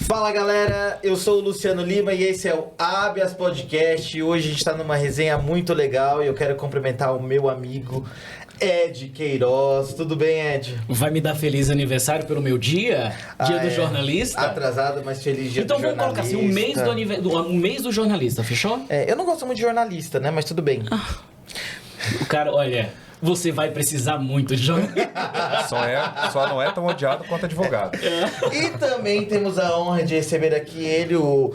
Fala galera, eu sou o Luciano Lima e esse é o Habeas Podcast. E hoje a gente está numa resenha muito legal e eu quero cumprimentar o meu amigo Ed Queiroz. Tudo bem, Ed? Vai me dar feliz aniversário pelo meu dia? Dia do jornalista? Atrasado, mas feliz dia do jornalista. Então vamos colocar assim, o mês do jornalista, fechou? Eu não gosto muito de jornalista, né? Mas tudo bem. O cara, olha, você vai precisar muito de jornalista. Só não é tão odiado quanto advogado. E também temos a honra de receber aqui ele, o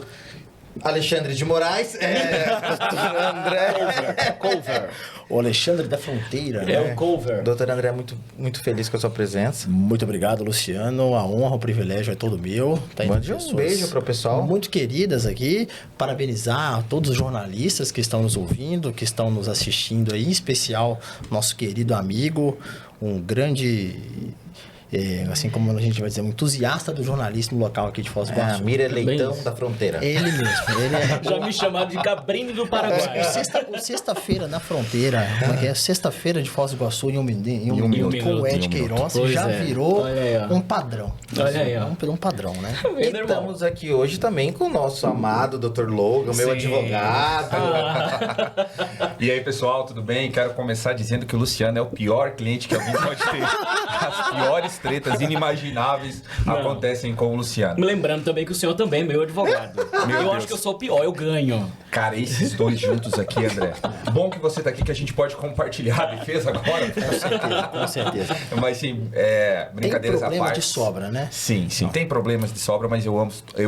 Alexandre de Moraes. André. Cover. O Alexandre da Fronteira, É né? o cover. Doutor André, muito feliz com a sua presença. Muito obrigado, Luciano. A honra, o privilégio é todo meu. Tá Mande um beijo pro pessoal. Muito queridas aqui. Parabenizar a todos os jornalistas que estão nos ouvindo, que estão nos assistindo aí, em especial nosso querido amigo, um grande... assim como a gente vai dizer, um entusiasta do jornalismo local aqui de Foz do Iguaçu. Mira Leitão isso. da Fronteira. Ele mesmo. Ele é... Já me chamaram de Cabrini do Paraguai. Sexta-feira na fronteira, como é que é? Sexta-feira de Foz do Iguaçu em um minuto. com o Ed Em um Queiroz, Pois já é. virou Olha aí, ó. um padrão. Olha aí, ó. Um padrão, né? E estamos aqui hoje também com o nosso amado Dr. Logan, meu Sim. advogado. E aí, pessoal, tudo bem? Quero começar dizendo que o Luciano é o pior cliente que alguém pode ter. As piores tretas inimagináveis acontecem com o Luciano. Lembrando também que o senhor também é meu advogado. Eu Deus. acho que eu sou o pior, eu ganho. Cara, esses dois juntos aqui, André. Bom que você tá aqui, que a gente pode compartilhar a defesa agora. Com certeza. Mas sim, Tem brincadeiras à problema parte. de sobra, né? Sim, tem problemas de sobra, mas eu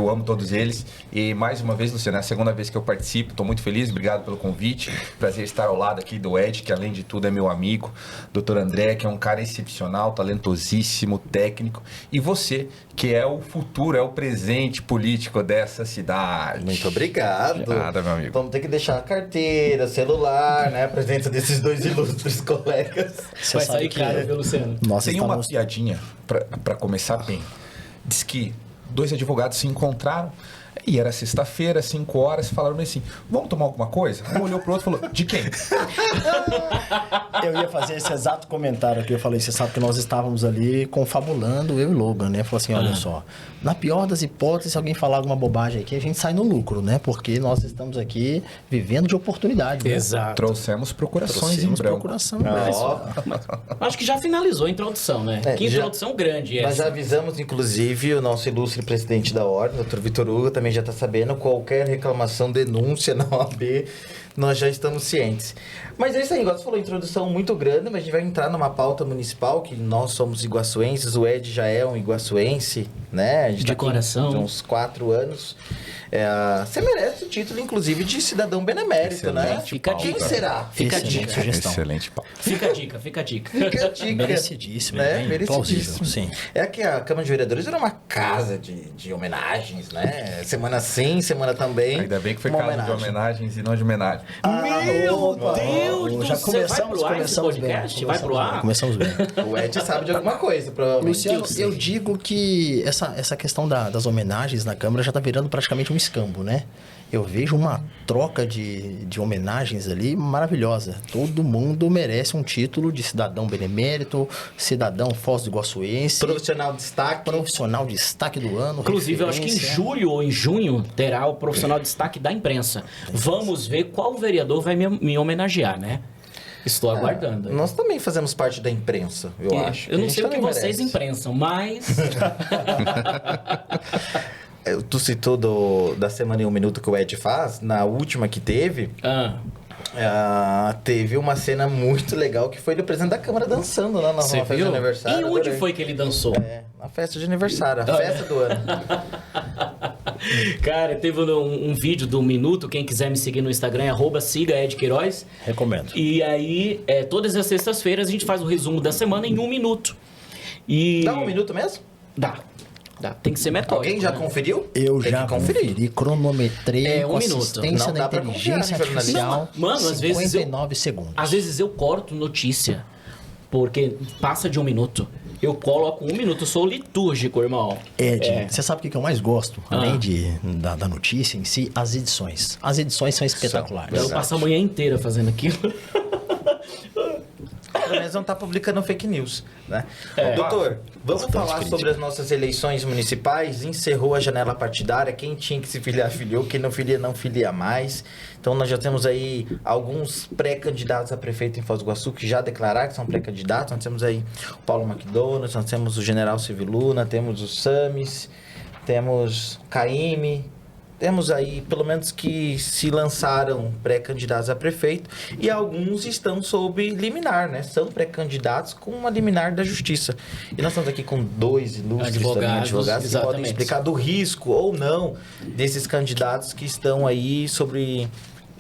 amo todos eles. E mais uma vez, Luciano, é a segunda vez que eu participo, estou muito feliz, obrigado pelo convite. Prazer estar ao lado aqui do Ed, que além de tudo é meu amigo, Dr. André, que é um cara excepcional, talentosíssimo, técnico. E você, que é o futuro, é o presente político dessa cidade. Muito obrigado. Nada, meu amigo. Vamos ter que deixar a carteira, celular, né? A presença desses dois ilustres colegas. Você Vai sabe sair que caro, viu, Luciano? nós Tem uma estamos... piadinha pra começar bem. Diz que dois advogados se encontraram e era sexta-feira, 5 horas, falaram assim: vamos tomar alguma coisa? Um olhou pro outro e falou: de quem? Eu ia fazer esse exato comentário aqui. Eu falei, você sabe que nós estávamos ali confabulando, eu e Logan, né? Falou assim, olha só, na pior das hipóteses, se alguém falar alguma bobagem aqui, a gente sai no lucro, né? Porque nós estamos aqui vivendo de oportunidade, né? Exato. Trouxemos procurações Trouxemos em branco. procuração em branco. Ó, Acho que já finalizou a introdução, né? Que já- introdução grande nós essa. já avisamos, inclusive, o nosso ilustre presidente da ordem, Dr. Vitor Hugo, também já está sabendo. Qualquer reclamação, denúncia na OAB, nós já estamos cientes. Mas é isso aí, igual você falou, introdução muito grande, mas a gente vai entrar numa pauta municipal, que nós somos iguaçuenses, o Ed já é um iguaçuense, né? A gente De tá aqui coração. de uns 4 anos. Você merece o título, inclusive, de cidadão benemérito, né? Excelente Fica a pauta. dica. Quem será? Fica a Excelente dica. sugestão. Excelente pauta. Fica a dica, fica a dica. Fica a dica. Merecidíssimo, Né? bem Merecidíssimo. plausível, sim. É que a Câmara de Vereadores era uma casa de homenagens, né? Semana sim, semana também. Ainda bem que foi uma casa de homenagens e não de homenagem. Meu opa, Deus do já céu! Vai começamos, pro ar esse começamos bem. podcast? Vai pro ar? Começamos bem. O Ed sabe de alguma coisa, provavelmente. Luciano, eu sei. eu digo que essa questão das homenagens na Câmara já está virando praticamente um escambo, né? Eu vejo uma troca de homenagens ali maravilhosa. Todo mundo merece um título de cidadão benemérito, cidadão Foz do Iguaçuense, Profissional de destaque. profissional de destaque do ano. Inclusive, eu acho que em referência. julho ou em junho terá o profissional de destaque da imprensa. Vamos ver qual vereador vai me homenagear, né? Estou aguardando. Nós também fazemos parte da imprensa, eu acho. Eu não A gente sei o que também vocês merece. imprensam, mas... Tu citou da Semana em um Minuto que o Ed faz. Na última que teve, teve uma cena muito legal que foi do presidente da Câmara dançando lá na Você festa de viu? aniversário. E onde Adorei. foi que ele dançou? Na festa de aniversário, a festa do ano. Cara, teve um vídeo do Minuto, quem quiser me seguir no Instagram é @siga Ed Queiroz. Recomendo. E aí, todas as sextas-feiras a gente faz o resumo da semana em 1 minuto. E... Dá 1 minuto mesmo? Dá. Tem que ser metódico. Alguém já né? conferiu? Eu Tem já que conferir. conferi, cronometrei Um com minuto. assistência Não da dá pra confiar inteligência no jornalismo. artificial. Não, mano, às vezes eu- 59 segundos. Às vezes eu corto notícia, porque passa de 1 minuto. Eu coloco 1 minuto, eu sou litúrgico, irmão. Ed, você sabe o que eu mais gosto? Ah. Além da notícia em si, as edições. As edições são espetaculares. Eu passo a manhã inteira fazendo aquilo. pelo menos não tá publicando fake news, né? É. Doutor, vamos Bastante falar crítica. sobre as nossas eleições municipais. Encerrou a janela partidária. Quem tinha que se filiar, filiou. Quem não filia mais. Então, nós já temos aí alguns pré-candidatos a prefeito em Foz do Iguaçu que já declararam que são pré-candidatos. Nós temos aí o Paulo McDonald, nós temos o General Civiluna, temos o Samis, temos o Caime. Temos aí, pelo menos, que se lançaram pré-candidatos a prefeito e alguns estão sob liminar, né? São pré-candidatos com uma liminar da justiça. E nós estamos aqui com dois ilustres Advogados, advogados que podem exatamente. explicar do risco ou não desses candidatos que estão aí sobre...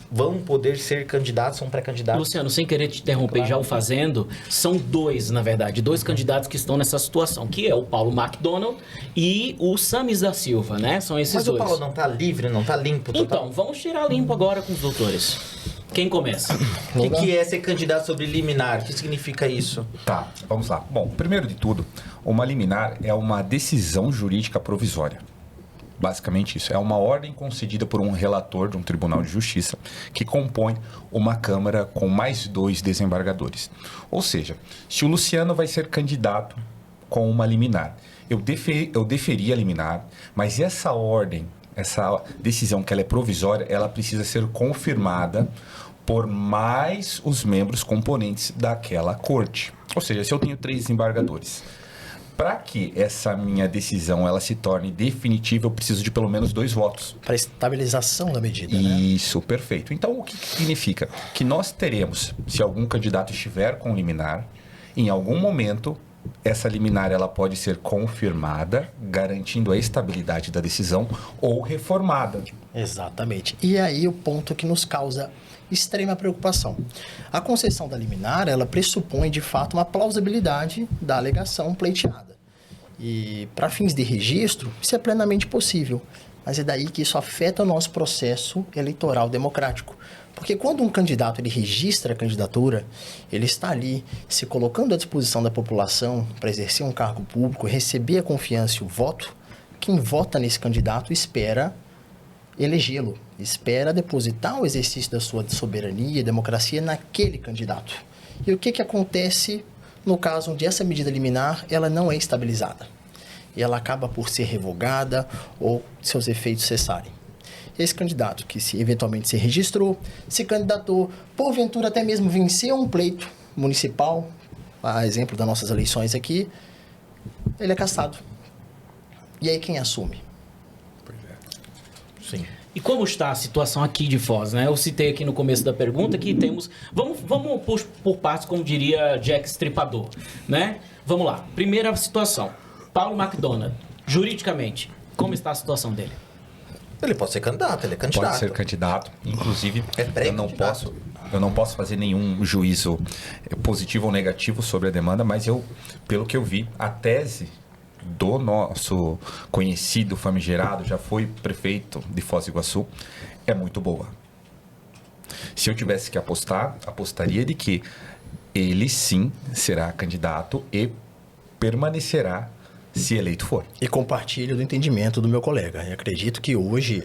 vão poder ser candidatos, são pré-candidatos. Luciano, sem querer te interromper, já o fazendo, são dois, na verdade, dois candidatos que estão nessa situação, que é o Paulo McDonald e o Samis da Silva, né? São esses Mas dois. o Paulo não tá livre, não tá limpo? total? Então, vamos tirar limpo agora com os doutores. Quem começa? O que é ser candidato sobre liminar? O que significa isso? Tá, vamos lá. Bom, primeiro de tudo, uma liminar é uma decisão jurídica provisória. Basicamente isso. É uma ordem concedida por um relator de um tribunal de justiça que compõe uma Câmara com mais 2 desembargadores. Ou seja, se o Luciano vai ser candidato com uma liminar, eu deferia a liminar, mas essa ordem, essa decisão que ela é provisória, ela precisa ser confirmada por mais os membros componentes daquela corte. Ou seja, se eu tenho 3 desembargadores, para que essa minha decisão ela se torne definitiva, eu preciso de pelo menos 2 votos. Para estabilização da medida, né? Isso, perfeito. Então, o que significa? Que nós teremos, se algum candidato estiver com liminar, em algum momento, essa liminar ela pode ser confirmada, garantindo a estabilidade da decisão, ou reformada. Exatamente. E aí o ponto que nos causa extrema preocupação. A concessão da liminar, ela pressupõe, de fato, uma plausibilidade da alegação pleiteada. E, para fins de registro, isso é plenamente possível. Mas é daí que isso afeta o nosso processo eleitoral democrático. Porque quando um candidato ele registra a candidatura, ele está ali se colocando à disposição da população para exercer um cargo público, receber a confiança e o voto. Quem vota nesse candidato espera elegê-lo, espera depositar o exercício da sua soberania e democracia naquele candidato. E o que acontece no caso onde essa medida liminar ela não é estabilizada? E ela acaba por ser revogada ou seus efeitos cessarem. Esse candidato que eventualmente se registrou, se candidatou, porventura até mesmo venceu um pleito municipal, a exemplo das nossas eleições aqui, ele é cassado. E aí quem assume? Sim. E como está a situação aqui de Foz, né? Eu citei aqui no começo da pergunta que temos... Vamos por partes, como diria Jack Stripador, né? Vamos lá. Primeira situação. Paulo McDonald, juridicamente, como está a situação dele? Ele pode ser candidato, ele é candidato. Pode ser candidato. Inclusive, É eu não posso fazer nenhum juízo positivo ou negativo sobre a demanda, mas pelo que eu vi, a tese do nosso conhecido famigerado, já foi prefeito de Foz do Iguaçu, é muito boa. Se eu tivesse que apostar, apostaria de que ele sim será candidato e permanecerá se eleito for. E compartilho do entendimento do meu colega. Eu acredito que hoje,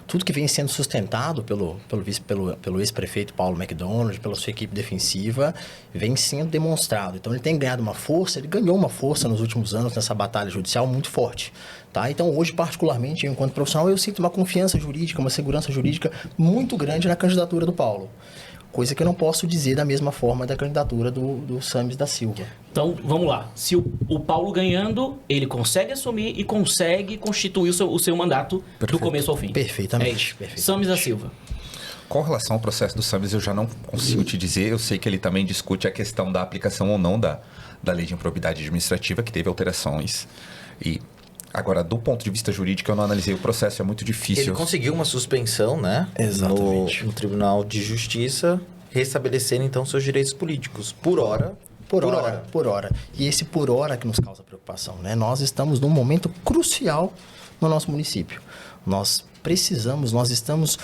tudo que vem sendo sustentado pelo ex-prefeito Paulo McDonald, pela sua equipe defensiva, vem sendo demonstrado. Então, ele tem ganhado uma força, ele ganhou uma força nos últimos anos nessa batalha judicial muito forte. Tá? Então, hoje, particularmente, eu, enquanto profissional, eu sinto uma confiança jurídica, uma segurança jurídica muito grande na candidatura do Paulo. Coisa que eu não posso dizer da mesma forma da candidatura do Samis da Silva. Então, vamos lá. Se o Paulo ganhando, ele consegue assumir e consegue constituir o seu mandato do começo ao fim. Perfeitamente. É isso. Perfeitamente. Samis da Silva. Com relação ao processo do Samis, eu já não consigo te dizer. Eu sei que ele também discute a questão da aplicação ou não da lei de improbidade administrativa, que teve alterações. E agora, do ponto de vista jurídico, eu não analisei o processo, é muito difícil. Ele conseguiu uma suspensão, né? Exatamente. No Tribunal de Justiça, restabelecendo então seus direitos políticos. Por hora. Por hora. E esse por hora que nos causa preocupação, né? Nós estamos num momento crucial no nosso município. Nós estamos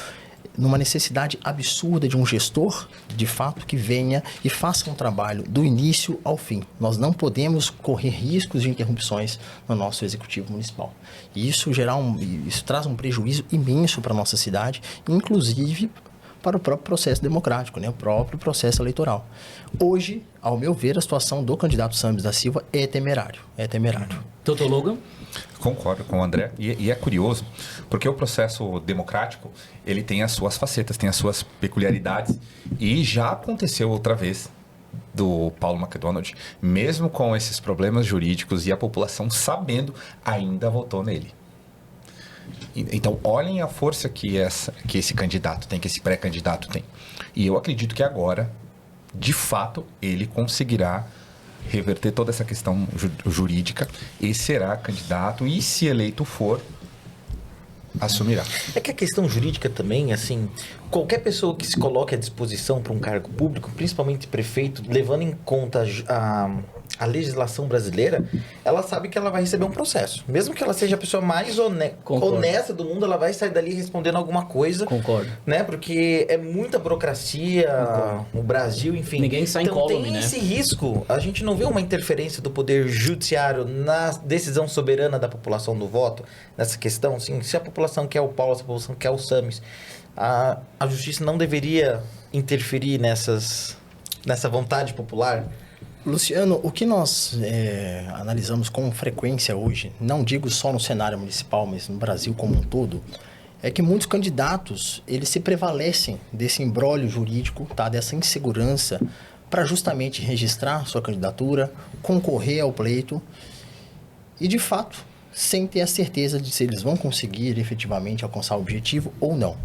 numa necessidade absurda de um gestor, de fato, que venha e faça um trabalho do início ao fim. Nós não podemos correr riscos de interrupções no nosso executivo municipal. E isso traz um prejuízo imenso para a nossa cidade, inclusive para o próprio processo democrático, né? O próprio processo eleitoral. Hoje, ao meu ver, a situação do candidato Sammis da Silva é temerário. Doutor Logan? Concordo com o André. E é curioso, porque o processo democrático, ele tem as suas facetas, tem as suas peculiaridades. E já aconteceu outra vez do Paulo McDonald, mesmo com esses problemas jurídicos e a população sabendo, ainda votou nele. Então, olhem a força que esse candidato tem, que esse pré-candidato tem. E eu acredito que agora, de fato, ele conseguirá reverter toda essa questão jurídica e será candidato, e se eleito for, assumirá. É que a questão jurídica também, assim, qualquer pessoa que se coloque à disposição para um cargo público, principalmente prefeito, levando em conta a legislação brasileira, ela sabe que ela vai receber um processo. Mesmo que ela seja a pessoa mais honesta do mundo, ela vai sair dali respondendo alguma coisa. Concordo. Né? Porque é muita burocracia, o Brasil, enfim. Ninguém sai incólume, tem né? esse risco. A gente não vê uma interferência do poder judiciário na decisão soberana da população do voto, nessa questão. Assim, se a população quer o Paulo, se a população quer o Sammis, a justiça não deveria interferir nessa vontade popular. Luciano, o que nós analisamos com frequência hoje, não digo só no cenário municipal, mas no Brasil como um todo, é que muitos candidatos, eles se prevalecem desse imbróglio jurídico, tá? Dessa insegurança, para justamente registrar sua candidatura, concorrer ao pleito e, de fato, sem ter a certeza de se eles vão conseguir efetivamente alcançar o objetivo ou não.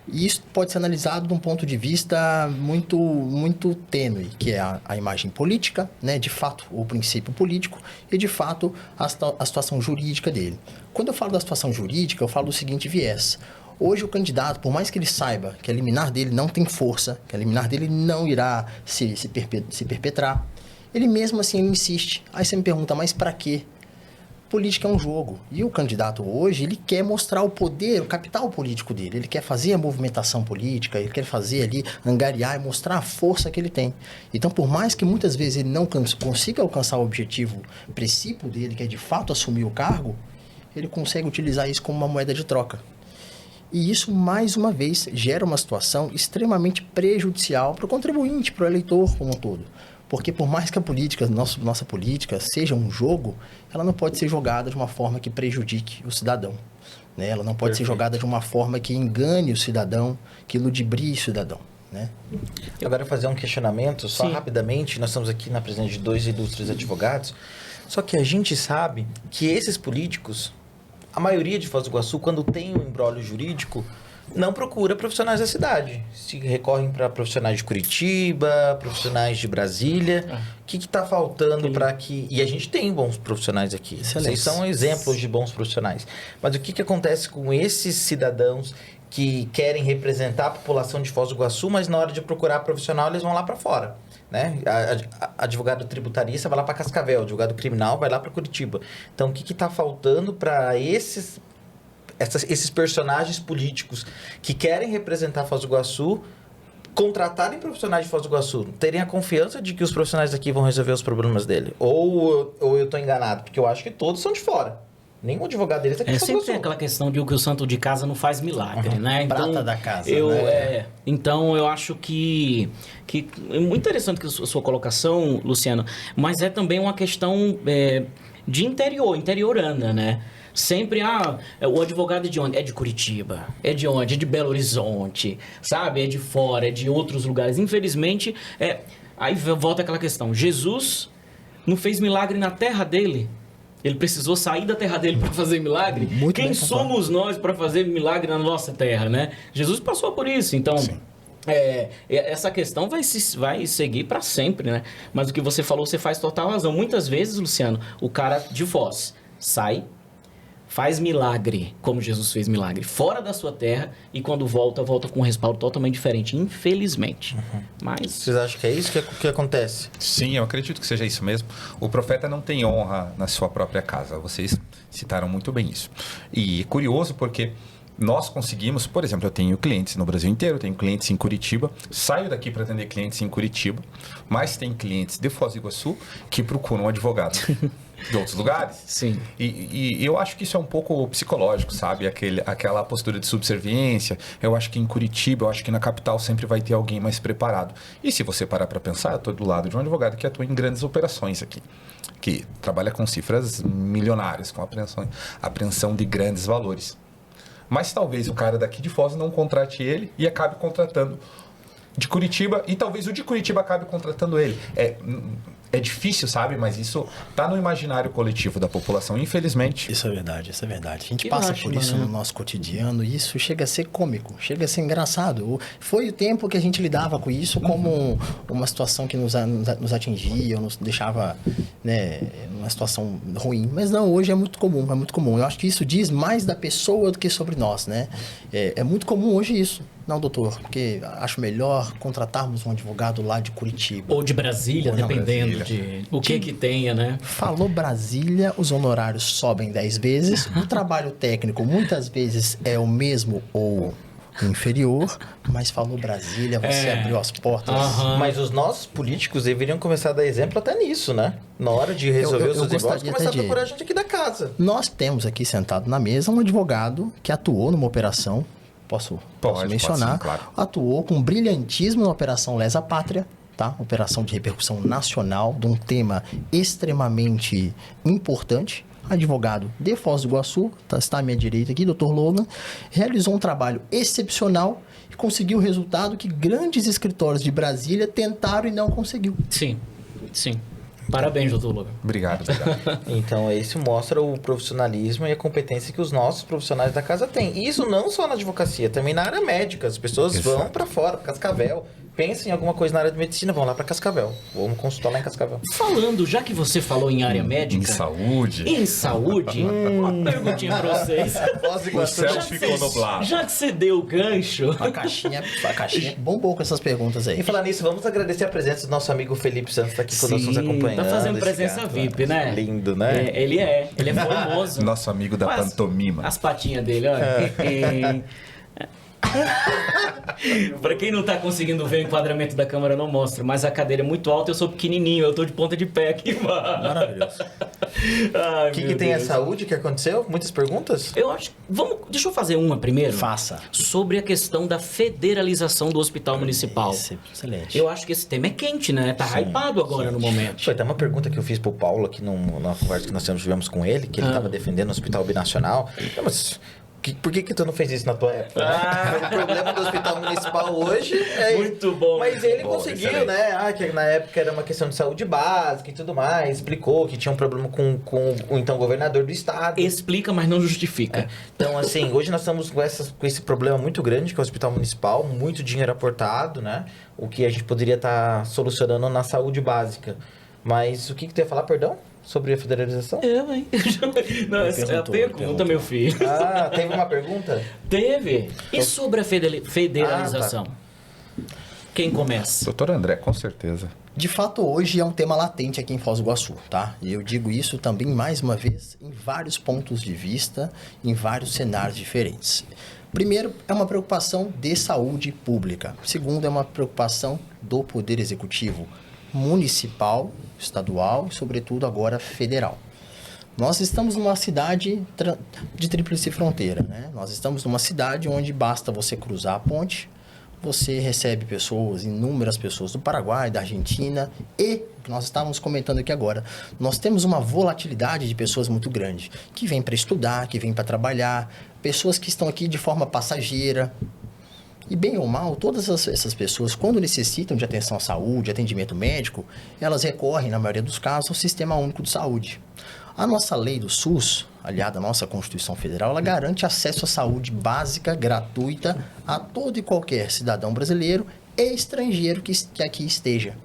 E isso pode ser analisado de um ponto de vista muito, muito tênue, que é a imagem política, né? De fato, o princípio político e, de fato, a situação jurídica dele. Quando eu falo da situação jurídica, eu falo do seguinte viés. Hoje, o candidato, por mais que ele saiba que a liminar dele não tem força, que a liminar dele não irá se perpetrar, ele mesmo assim ele insiste. Aí você me pergunta, mas para quê? Política é um jogo. E o candidato hoje, ele quer mostrar o poder, o capital político dele. Ele quer fazer a movimentação política, ele quer fazer ali, angariar e mostrar a força que ele tem. Então, por mais que muitas vezes ele não consiga alcançar o objetivo princípio dele, que é de fato assumir o cargo, ele consegue utilizar isso como uma moeda de troca. E isso, mais uma vez, gera uma situação extremamente prejudicial para o contribuinte, para o eleitor como um todo. Porque por mais que a política, nossa política, seja um jogo, ela não pode ser jogada de uma forma que prejudique o cidadão. Né? Ela não pode ser jogada de uma forma que engane o cidadão, que ludibrie o cidadão. Né? Agora, fazer um questionamento, só rapidamente. Nós estamos aqui na presença de 2 ilustres advogados. Só que a gente sabe que esses políticos, a maioria de Foz do Iguaçu, quando tem um imbróglio jurídico, não procura profissionais da cidade. Se recorrem para profissionais de Curitiba, profissionais de Brasília. O que está faltando para que... E a gente tem bons profissionais aqui. Vocês são exemplos de bons profissionais. Mas o que acontece com esses cidadãos que querem representar a população de Foz do Iguaçu, mas na hora de procurar profissional, eles vão lá para fora? Né? Advogado tributarista vai lá para Cascavel, advogado criminal vai lá para Curitiba. Então, o que está faltando para esses personagens políticos que querem representar Foz do Iguaçu contratarem profissionais de Foz do Iguaçu, terem a confiança de que os profissionais daqui vão resolver os problemas dele? Ou eu estou enganado? Porque eu acho que todos são de fora. Nenhum advogado deles aqui de Foz do Sempre Iguaçu. tem aquela questão de que o santo de casa não faz milagre, né? Então, Prata da casa, né? Então, eu acho que é muito interessante a sua colocação, Luciano, mas é também uma questão de interiorana, né? Sempre, o advogado é de onde? É de Curitiba. É de onde? É de Belo Horizonte, sabe? É de fora, é de outros lugares. Infelizmente, aí volta aquela questão. Jesus não fez milagre na terra dele. Ele precisou sair da terra dele para fazer milagre. Quem somos nós para fazer milagre na nossa terra, né? Jesus passou por isso, então... essa questão vai seguir para sempre, né? Mas o que você falou, você faz total razão. Muitas vezes, Luciano, o cara de Foz sai, faz milagre, como Jesus fez milagre, fora da sua terra, e quando volta com um respaldo totalmente diferente, infelizmente. Mas... Vocês acham que é isso que acontece? Sim, eu acredito que seja isso mesmo. O profeta não tem honra na sua própria casa. Vocês citaram muito bem isso. E curioso porque nós conseguimos, por exemplo, eu tenho clientes no Brasil inteiro, tenho clientes em Curitiba, saio daqui para atender clientes em Curitiba, mas tem clientes de Foz do Iguaçu que procuram um advogado. de outros lugares. Sim. E eu acho que isso é um pouco psicológico, sabe? Aquela postura de subserviência. Eu acho que em Curitiba, eu acho que na capital sempre vai ter alguém mais preparado. E se você parar para pensar, eu estou do lado de um advogado que atua em grandes operações aqui, que trabalha com cifras milionárias, com apreensão de grandes valores. Mas talvez o cara daqui de Foz não contrate ele e acabe contratando de Curitiba, e talvez o de Curitiba acabe contratando ele. É difícil, sabe? Mas isso tá no imaginário coletivo da população, infelizmente. Isso é verdade, isso é verdade. A gente Que passa lástima, por isso né? no nosso cotidiano e isso chega a ser cômico, chega a ser engraçado. Foi o tempo que a gente lidava com isso como uma situação que nos atingia, ou nos deixava, né, numa situação ruim. Mas não, hoje é muito comum, é muito comum. Eu acho que isso diz mais da pessoa do que sobre nós, né? É muito comum hoje isso. Não, doutor, porque acho melhor contratarmos um advogado lá de Curitiba. Ou de Brasília, Ou de dependendo de o que tenha, né? Falou Brasília, os honorários sobem 10 vezes, o trabalho técnico muitas vezes é o mesmo ou inferior, mas falou Brasília, você abriu as portas. Aham. Mas os nossos políticos deveriam começar a dar exemplo até nisso, né? Na hora de resolver Eu os seus negócios, gostaria começar a até de- procurar a gente aqui da casa. Nós temos aqui sentado na mesa um advogado que atuou numa operação, posso Pode mencionar, sim, claro. atuou com brilhantismo na Operação Lesa Pátria, tá? Operação de repercussão nacional, de um tema extremamente importante. Advogado de Foz do Iguaçu, está à minha direita aqui, Dr. Logan, realizou um trabalho excepcional e conseguiu o resultado que grandes escritórios de Brasília tentaram e não conseguiu. Sim, sim. Parabéns, doutor Logan. Obrigado. Então, isso mostra o profissionalismo e a competência que os nossos profissionais da casa têm. E isso não só na advocacia, também na área médica. As pessoas vão Exato. para fora, para Cascavel. Pensem em alguma coisa na área de medicina, vão lá para Cascavel. Vamos consultar lá em Cascavel. Falando, já que você falou em área médica... Em saúde. Em saúde, uma perguntinha pra vocês. O céu Já ficou que você- nublado. Já que você deu o gancho... A caixinha bombou com essas perguntas aí. E falar nisso, vamos agradecer a presença do nosso amigo Felipe Santos, que está aqui conosco nos acompanhando. tá fazendo Esse presença gato, VIP, né? Lindo, né? Ele é formoso. Nosso amigo da Mas pantomima. As patinhas dele, olha. Pra quem não tá conseguindo ver o enquadramento da câmera, não mostra, mas a cadeira é muito alta, eu sou pequenininho, eu tô de ponta de pé aqui, mano. Maravilhoso. Ai, O que, meu que tem a Deus. saúde que aconteceu? Muitas perguntas? Eu acho. Deixa eu fazer uma primeiro. Faça. Sobre a questão da federalização do hospital municipal. Excelente. Eu acho que esse tema é quente, né? Tá hypado agora no momento. Foi até uma pergunta que eu fiz pro Paulo aqui numa conversa que nós tivemos com ele, que ele estava defendendo o Hospital Binacional. Não, mas por que tu não fez isso na tua época? O problema do Hospital Municipal hoje é Muito bom. Mas ele Bom, conseguiu, excelente. né? Que na época era uma questão de saúde básica e tudo mais. Explicou que tinha um problema com o então governador do estado. Explica, mas não justifica. Então, assim, hoje nós estamos com esse problema muito grande, que é o Hospital Municipal, muito dinheiro aportado, né? O que a gente poderia estar solucionando na saúde básica. Mas o que tu ia falar, perdão? Sobre a federalização? Eu, hein? Não, essa é a pergunta, meu filho. Ah, teve uma pergunta? Teve. E sobre a federalização? Quem começa? Doutor André, com certeza. De fato, hoje é um tema latente aqui em Foz do Iguaçu, tá? E eu digo isso também, mais uma vez, em vários pontos de vista, em vários cenários diferentes. Primeiro, é uma preocupação de saúde pública. Segundo, é uma preocupação do Poder Executivo municipal, estadual e, sobretudo, agora federal. Nós estamos numa cidade de tríplice fronteira, né? Nós estamos numa cidade onde basta você cruzar a ponte, você recebe pessoas, inúmeras pessoas do Paraguai, da Argentina e, o que nós estávamos comentando aqui agora, nós temos uma volatilidade de pessoas muito grande, que vêm para estudar, que vêm para trabalhar, pessoas que estão aqui de forma passageira. E bem ou mal, todas essas pessoas, quando necessitam de atenção à saúde, atendimento médico, elas recorrem, na maioria dos casos, ao Sistema Único de Saúde. A nossa lei do SUS, aliada à nossa Constituição Federal, ela garante acesso à saúde básica, gratuita, a todo e qualquer cidadão brasileiro e estrangeiro que aqui esteja.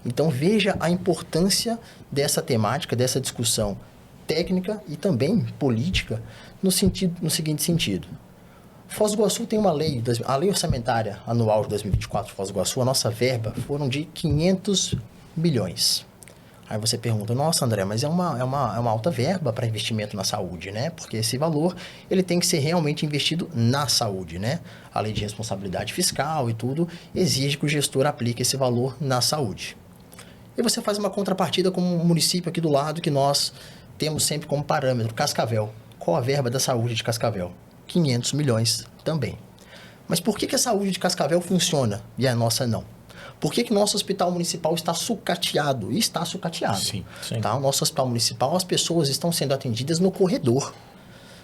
Então veja a importância dessa temática, dessa discussão técnica e também política, no seguinte sentido. Foz do Iguaçu tem uma lei, a lei orçamentária anual de 2024 de Foz do Iguaçu, a nossa verba foram de 500 milhões. Aí você pergunta, nossa André, mas é uma alta verba para investimento na saúde, né? Porque esse valor, ele tem que ser realmente investido na saúde, né? A lei de responsabilidade fiscal e tudo exige que o gestor aplique esse valor na saúde. E você faz uma contrapartida com um município aqui do lado que nós temos sempre como parâmetro, Cascavel. Qual a verba da saúde de Cascavel? 500 milhões também. Mas por que a saúde de Cascavel funciona e a nossa não? Por que nosso hospital municipal está sucateado? E está sucateado. Sim. Tá? O nosso hospital municipal, as pessoas estão sendo atendidas no corredor.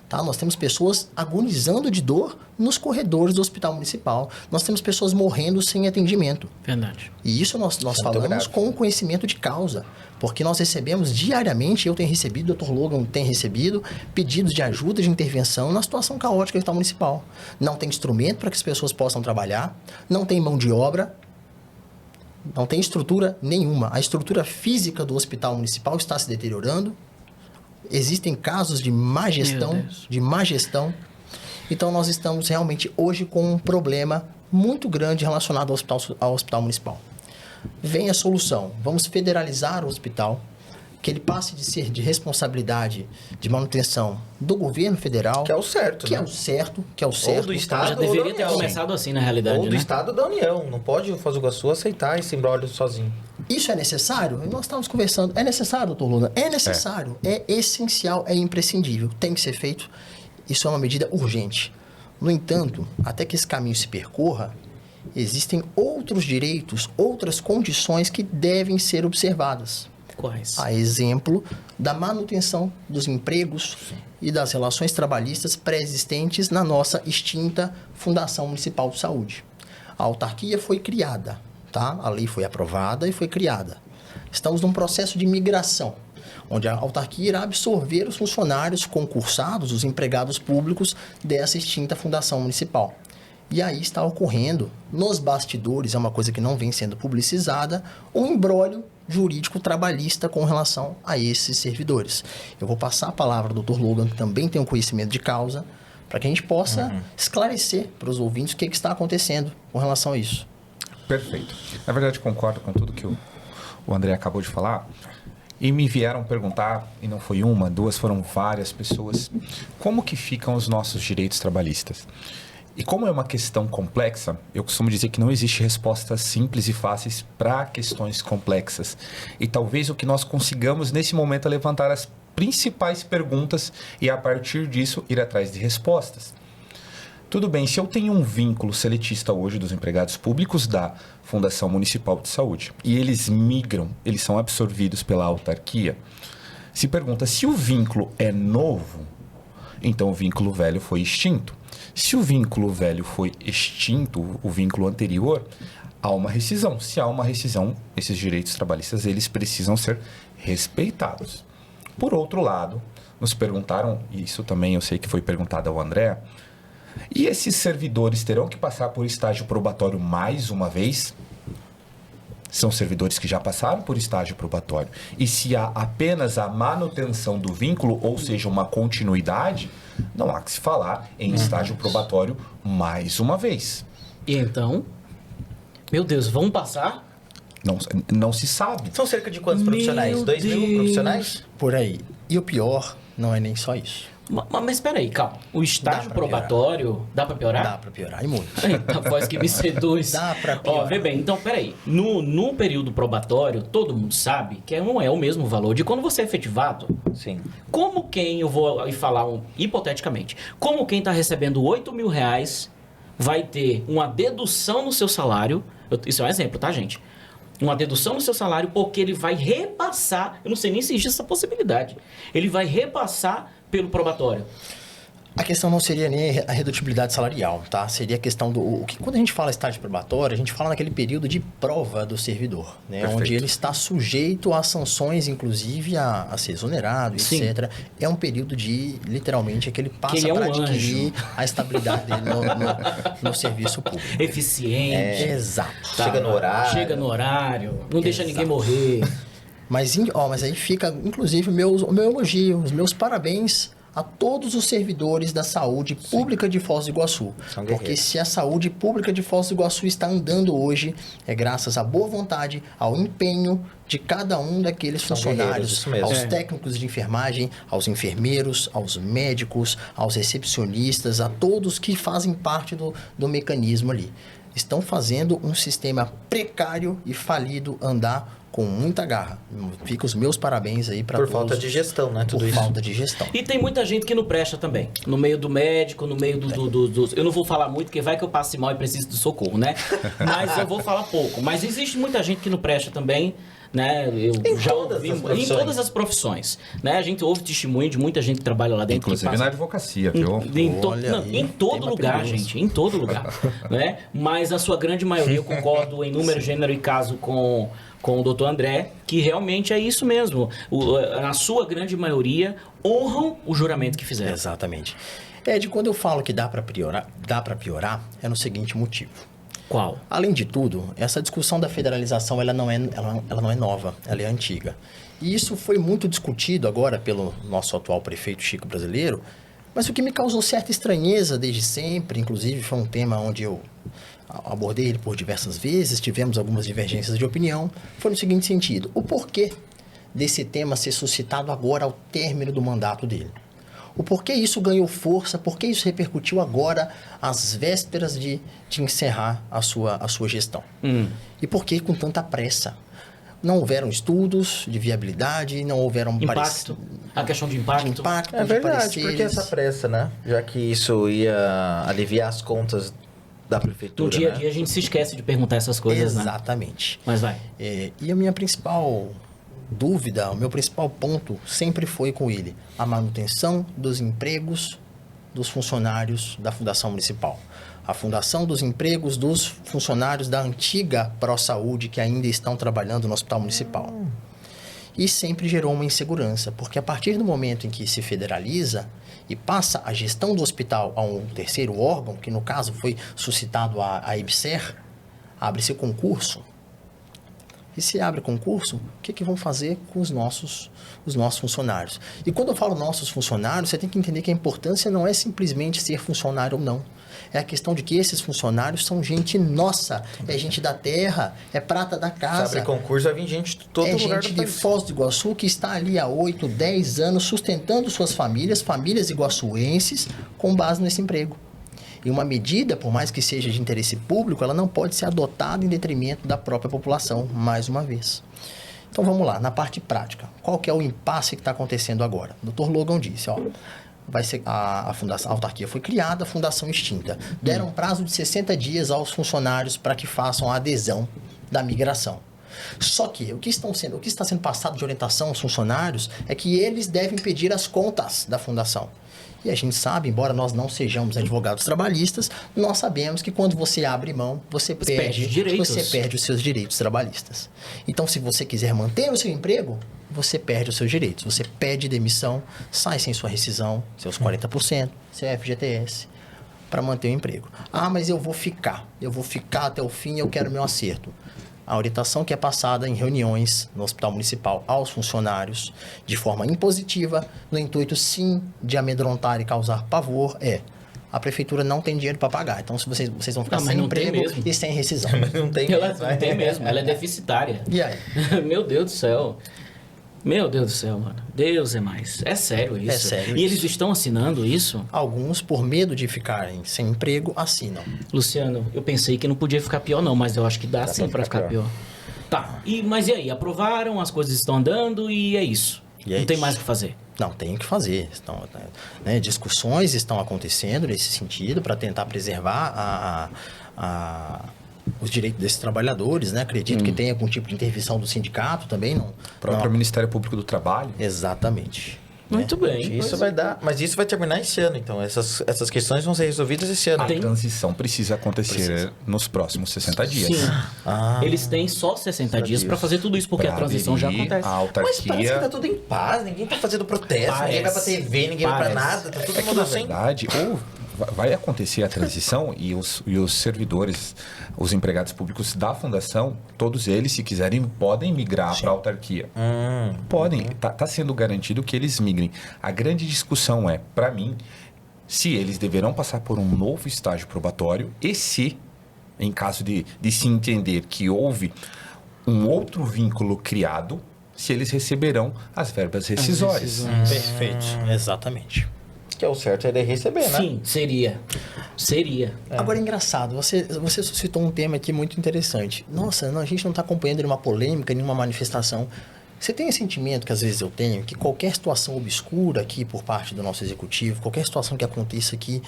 Tá? Nós temos pessoas agonizando de dor nos corredores do hospital municipal. Nós temos pessoas morrendo sem atendimento. Verdade. E isso nós falamos grave. com conhecimento de causa. Porque nós recebemos diariamente, eu tenho recebido, o Dr. Logan tem recebido, pedidos de ajuda, de intervenção na situação caótica do hospital municipal. Não tem instrumento para que as pessoas possam trabalhar, não tem mão de obra, não tem estrutura nenhuma. A estrutura física do hospital municipal está se deteriorando. Existem casos de má gestão, Então, nós estamos realmente hoje com um problema muito grande relacionado ao hospital municipal. Vem a solução. Vamos federalizar o hospital, que ele passe de ser de responsabilidade de manutenção do governo federal. Que é o certo, Que né? é o certo. Ou do Estado. Já ou da deveria ter União. começado assim, na realidade, Ou do né? Estado da União. Não pode o Foz do Iguaçu aceitar esse imbróglio sozinho. Isso é necessário? Nós estávamos conversando. É necessário, doutor Luna? É necessário. É essencial, é imprescindível. Tem que ser feito. Isso é uma medida urgente. No entanto, até que esse caminho se percorra, existem outros direitos, outras condições que devem ser observadas. Quais? A exemplo da manutenção dos empregos e das relações trabalhistas pré-existentes na nossa extinta Fundação Municipal de Saúde. A autarquia foi criada, tá? A lei foi aprovada e foi criada. Estamos num processo de migração, onde a autarquia irá absorver os funcionários concursados, os empregados públicos dessa extinta Fundação Municipal. E aí está ocorrendo, nos bastidores, é uma coisa que não vem sendo publicizada, um imbróglio jurídico trabalhista com relação a esses servidores. Eu vou passar a palavra ao Dr. Logan, que também tem um conhecimento de causa, para que a gente possa esclarecer para os ouvintes o que está acontecendo com relação a isso. Perfeito. Na verdade, concordo com tudo que o André acabou de falar. E me vieram perguntar, e não foi uma, duas, foram várias pessoas, como que ficam os nossos direitos trabalhistas? E como é uma questão complexa, eu costumo dizer que não existe respostas simples e fáceis para questões complexas. E talvez o que nós consigamos nesse momento é levantar as principais perguntas e a partir disso ir atrás de respostas. Tudo bem, se eu tenho um vínculo seletista hoje dos empregados públicos da Fundação Municipal de Saúde e eles migram, eles são absorvidos pela autarquia, se pergunta se o vínculo é novo, então o vínculo velho foi extinto. Se o vínculo velho foi extinto, o vínculo anterior, há uma rescisão. Se há uma rescisão, esses direitos trabalhistas eles precisam ser respeitados. Por outro lado, nos perguntaram, e isso também eu sei que foi perguntado ao André, e esses servidores terão que passar por estágio probatório mais uma vez? São servidores que já passaram por estágio probatório. E se há apenas a manutenção do vínculo, ou seja, uma continuidade, não há que se falar em estágio probatório mais uma vez. E então, meu Deus, vamos passar? Não se sabe. São cerca de quantos profissionais? Meu 2 mil Deus. profissionais? Por aí. E o pior não é nem só isso. Mas espera aí, calma. O estágio pra probatório, dá pra piorar? Dá para piorar, e muito. Eita, voz que me seduz. Dá pra piorar. Ó, vê bem, então, peraí. No período probatório, todo mundo sabe que não é o mesmo valor de quando você é efetivado. Sim. Como quem, eu vou aí falar hipoteticamente, como quem está recebendo 8 mil reais vai ter uma dedução no seu salário, isso é um exemplo, tá, gente? Uma dedução no seu salário porque ele vai repassar, eu não sei nem se existe essa possibilidade, ele vai repassar pelo probatório. A questão não seria nem a redutibilidade salarial, tá? Seria a questão do... Quando a gente fala estágio probatório, a gente fala naquele período de prova do servidor, né? Perfeito. Onde ele está sujeito a sanções, inclusive a ser exonerado, Sim. etc. É um período de, literalmente, que ele passa ele é um para adquirir anjo. a estabilidade dele no serviço público. Eficiente. Exato. tá? Chega no horário. Chega no horário, não deixa ninguém Exato. morrer. Mas aí fica, inclusive, o meu elogio, os meus parabéns a todos os servidores da saúde pública de Foz do Iguaçu. São Porque guerreiros. se a saúde pública de Foz do Iguaçu está andando hoje, é graças à boa vontade, ao empenho de cada um daqueles São funcionários, guerreiros, isso mesmo. aos É. técnicos de enfermagem, aos enfermeiros, aos médicos, aos recepcionistas, a todos que fazem parte do mecanismo ali. Estão fazendo um sistema precário e falido andar com muita garra. Fica os meus parabéns aí para todos. Por falta de gestão, né? Tudo Por isso. falta de gestão. E tem muita gente que não presta também. No meio do médico, no meio eu não vou falar muito, porque vai que eu passe mal e preciso de socorro, né? Mas eu vou falar pouco. Mas existe muita gente que não presta também, né? Eu Em já todas ouvi, as profissões. em todas as profissões, né? A gente ouve testemunho de muita gente que trabalha lá dentro. Inclusive que passa... na advocacia, viu? Olha aí, Em todo tema lugar, perigoso. gente, em todo lugar, né? Mas a sua grande maioria, eu concordo em número, gênero e caso com o doutor André, que realmente é isso mesmo. Na sua grande maioria, honram o juramento que fizeram. Exatamente. Ed, quando eu falo que dá para piorar, é no seguinte motivo. Qual? Além de tudo, essa discussão da federalização ela não é nova, ela é antiga. E isso foi muito discutido agora pelo nosso atual prefeito Chico Brasileiro, mas o que me causou certa estranheza desde sempre, inclusive foi um tema onde eu abordei ele por diversas vezes, tivemos algumas divergências de opinião, foi no seguinte sentido: o porquê desse tema ser suscitado agora ao término do mandato dele? O porquê isso ganhou força, por que isso repercutiu agora às vésperas de encerrar a sua gestão? E por que com tanta pressa? Não houveram estudos de viabilidade, não houveram Impacto. A questão de impacto. É de verdade, pareceres. porque essa pressa, né? Já que isso ia aliviar as contas da prefeitura, No dia a né? dia a gente se esquece de perguntar essas coisas, né? Exatamente. Mas vai. E a minha principal dúvida, o meu principal ponto sempre foi com ele: a manutenção dos empregos dos funcionários da Fundação Municipal. A fundação dos empregos dos funcionários da antiga ProSaúde que ainda estão trabalhando no Hospital Municipal. E sempre gerou uma insegurança, porque a partir do momento em que se federaliza e passa a gestão do hospital a um terceiro órgão, que no caso foi suscitado a EBSER, abre-se concurso. E se abre concurso, o que vão fazer com os nossos funcionários? E quando eu falo nossos funcionários, você tem que entender que a importância não é simplesmente ser funcionário ou não. É a questão de que esses funcionários são gente nossa, é gente da terra, é prata da Se casa. abre concurso, vai vir gente de todo lugar gente do de país. Foz do Iguaçu que está ali há 8, 10 anos sustentando suas famílias iguaçuenses, com base nesse emprego. E uma medida, por mais que seja de interesse público, ela não pode ser adotada em detrimento da própria população, mais uma vez. Então vamos lá, na parte prática. Qual que é o impasse que está acontecendo agora? O Dr. Logan disse, ó, vai ser a autarquia foi criada, a fundação extinta. Deram um prazo de 60 dias aos funcionários para que façam a adesão da migração. Só que o que está sendo passado de orientação aos funcionários é que eles devem pedir as contas da fundação. E a gente sabe, embora nós não sejamos advogados trabalhistas, nós sabemos que quando você abre mão, você perde os seus direitos trabalhistas. Então, se você quiser manter o seu emprego, você perde os seus direitos. Você pede demissão, sai sem sua rescisão, seus 40%, seu FGTS, para manter o emprego. Ah, mas eu vou ficar até o fim, eu quero meu acerto. A orientação que é passada em reuniões no Hospital Municipal aos funcionários, de forma impositiva, no intuito sim de amedrontar e causar pavor, a prefeitura não tem dinheiro para pagar. Então, se vocês vão ficar sem emprego e sem rescisão. Não tem Ela mesmo, não tem mesmo, ela é deficitária. E aí? Meu Deus do céu. Meu Deus do céu, mano. Deus é mais. É sério isso. É sério E isso. eles estão assinando isso? Alguns, por medo de ficarem sem emprego, assinam. Luciano, eu pensei que não podia ficar pior não, mas eu acho que dá sim pra ficar pior. Tá, mas e aí? Aprovaram, as coisas estão andando e é isso. E é não tem isso. mais o que fazer. Não, tem que fazer. Discussões estão acontecendo nesse sentido para tentar preservar os direitos desses trabalhadores, né? Acredito que tem algum tipo de intervenção do sindicato também. O próprio Ministério Público do Trabalho. Exatamente. Muito bem. Isso vai dar, mas isso vai terminar esse ano, então essas questões vão ser resolvidas esse ano. A transição precisa acontecer nos próximos 60 dias. Sim. Eles têm só 60 dias para fazer tudo isso, porque a Pra transição já aderir acontece. à Mas parece que autarquia. tá tudo em paz, ninguém tá fazendo protesto, ninguém vai pra TV, ninguém vai pra nada, tá todo É que, mundo na assim. verdade, ou vai acontecer a transição e os servidores, os empregados públicos da fundação, todos eles, se quiserem, podem migrar para a autarquia. Podem. Tá sendo garantido que eles migrem. A grande discussão é, para mim, se eles deverão passar por um novo estágio probatório e se, em caso de se entender que houve um outro vínculo criado, se eles receberão as verbas rescisórias. Perfeito. Exatamente. Que é o certo é ele receber, né? Sim, seria. Seria. Agora é engraçado, você suscitou um tema aqui muito interessante. Nossa, a gente não está acompanhando nenhuma polêmica, nenhuma manifestação. Você tem esse sentimento que às vezes eu tenho, que qualquer situação obscura aqui por parte do nosso executivo, qualquer situação que aconteça aqui,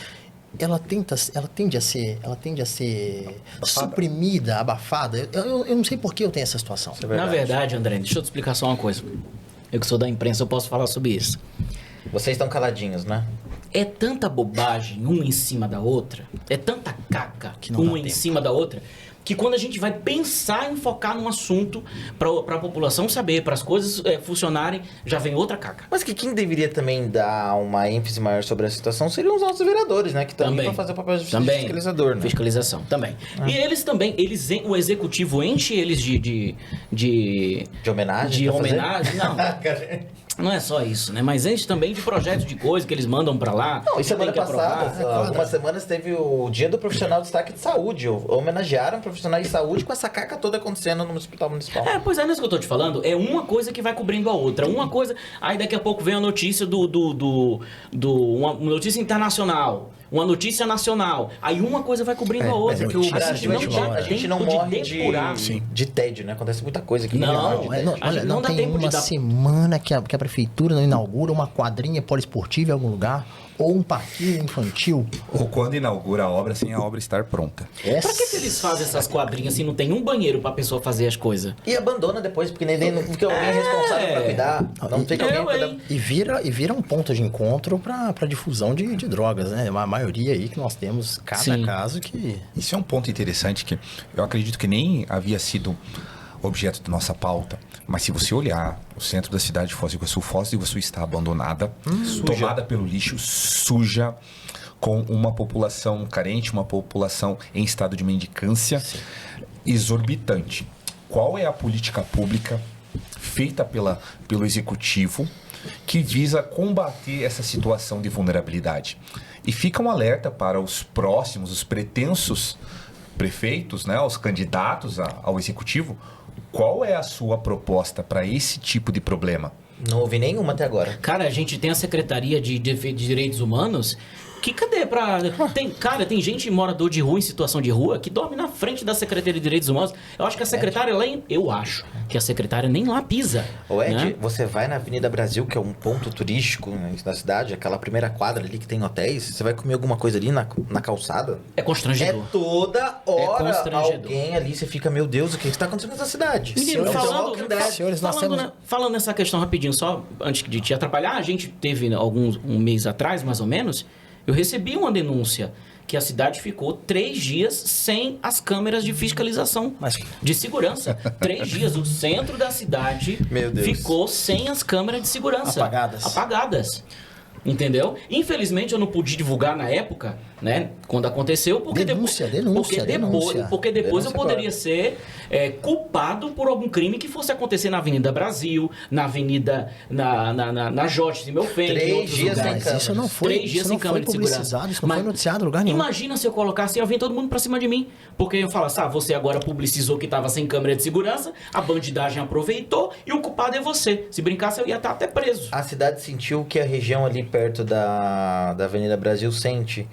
ela tende a ser suprimida, abafada. Eu não sei por que eu tenho essa situação. Na verdade, André, deixa eu te explicar só uma coisa. Eu que sou da imprensa, eu posso falar sobre isso. Vocês estão caladinhos, né? É tanta bobagem uma em cima da outra, é tanta caca Que não dá uma em tempo. cima da outra, que quando a gente vai pensar em focar num assunto para a população saber, para as coisas funcionarem, já vem outra caca. Mas que quem deveria também dar uma ênfase maior sobre a situação seriam os nossos vereadores, né? Que também vão fazer o papel de fiscalizador, né? Fiscalização, também. E eles também, o executivo enche eles de homenagem? de pra fazer? homenagem, não. Não é só isso, né? Mas enche também de projetos de coisa que eles mandam pra lá. Não, e semana tem que aprovar. passada, algumas semanas, teve o Dia do Profissional de Destaque de Saúde. Homenagearam profissionais de saúde com essa caca toda acontecendo no hospital municipal. Pois é, nisso que eu tô te falando, é uma coisa que vai cobrindo a outra. Uma coisa, aí daqui a pouco vem a notícia uma notícia internacional, uma notícia nacional. Aí uma coisa vai cobrindo a outra. mas Que o notícia Brasil, dá a gente não tempo de morre depurar. de tédio, né? Acontece muita coisa aqui. Não, né? a gente não dá tem tempo de uma dar- semana que a prefeitura não inaugura uma quadrinha poliesportiva em algum lugar, ou um parquinho infantil. Ou quando inaugura a obra sem a obra estar pronta. Pra que eles fazem essas quadrinhas se não tem um banheiro pra pessoa fazer as coisas? E abandona depois, porque porque alguém é responsável pra cuidar. Não tem alguém pra cuidar. E vira um ponto de encontro para difusão de drogas, né? A maioria aí que nós temos, cada Sim. caso que... Isso é um ponto interessante que eu acredito que nem havia sido objeto da nossa pauta, mas se você olhar o centro da cidade de Foz do Iguaçu está abandonada, tomada pelo lixo, suja, com uma população carente, uma população em estado de mendicância exorbitante. Qual é a política pública feita pelo executivo que visa combater essa situação de vulnerabilidade? E fica um alerta para os próximos, os pretensos prefeitos, né, os candidatos ao executivo. Qual é a sua proposta para esse tipo de problema? Não ouvi nenhuma até agora. Cara, a gente tem a Secretaria de Direitos Humanos. Que cadê pra... Tem gente morador de rua, em situação de rua, que dorme na frente da Secretaria de Direitos Humanos. Eu acho que a secretária eu acho que a secretária nem lá pisa. Ô Ed, né? você vai na Avenida Brasil, que é um ponto turístico, né, da cidade, aquela primeira quadra ali que tem hotéis, você vai comer alguma coisa ali na calçada? É constrangedor. É toda hora constrangedor. alguém ali, você fica, meu Deus, o que está acontecendo nessa cidade? Menino, Então, falando, Walking Dead. senhores, nós temos- falando nessa questão rapidinho, só antes de te atrapalhar, a gente teve um mês atrás, mais ou menos, eu recebi uma denúncia que a cidade ficou 3 dias sem as câmeras de fiscalização Mas- de segurança. 3 dias, o centro da cidade Meu Deus. ficou sem as câmeras de segurança. Apagadas. Entendeu? Infelizmente eu não pude divulgar na época, né? Quando aconteceu, porque Denúncia. porque depois Denúncia eu poderia ser culpado por algum crime que fosse acontecer na Avenida Brasil, na Avenida na Jorge de Melfende, 3 em outros dias sem lugares. câmeras. Isso não foi, 3 dias isso sem não foi câmera de segurança. publicizado, isso não foi noticiado em lugar nenhum. Imagina se eu colocasse, ia vir todo mundo pra cima de mim. Porque eu falasse, você agora publicizou que tava sem câmera de segurança, a bandidagem aproveitou e o culpado é você. Se brincasse, eu ia estar até preso. A cidade sentiu que a região ali perto da Avenida Brasil sente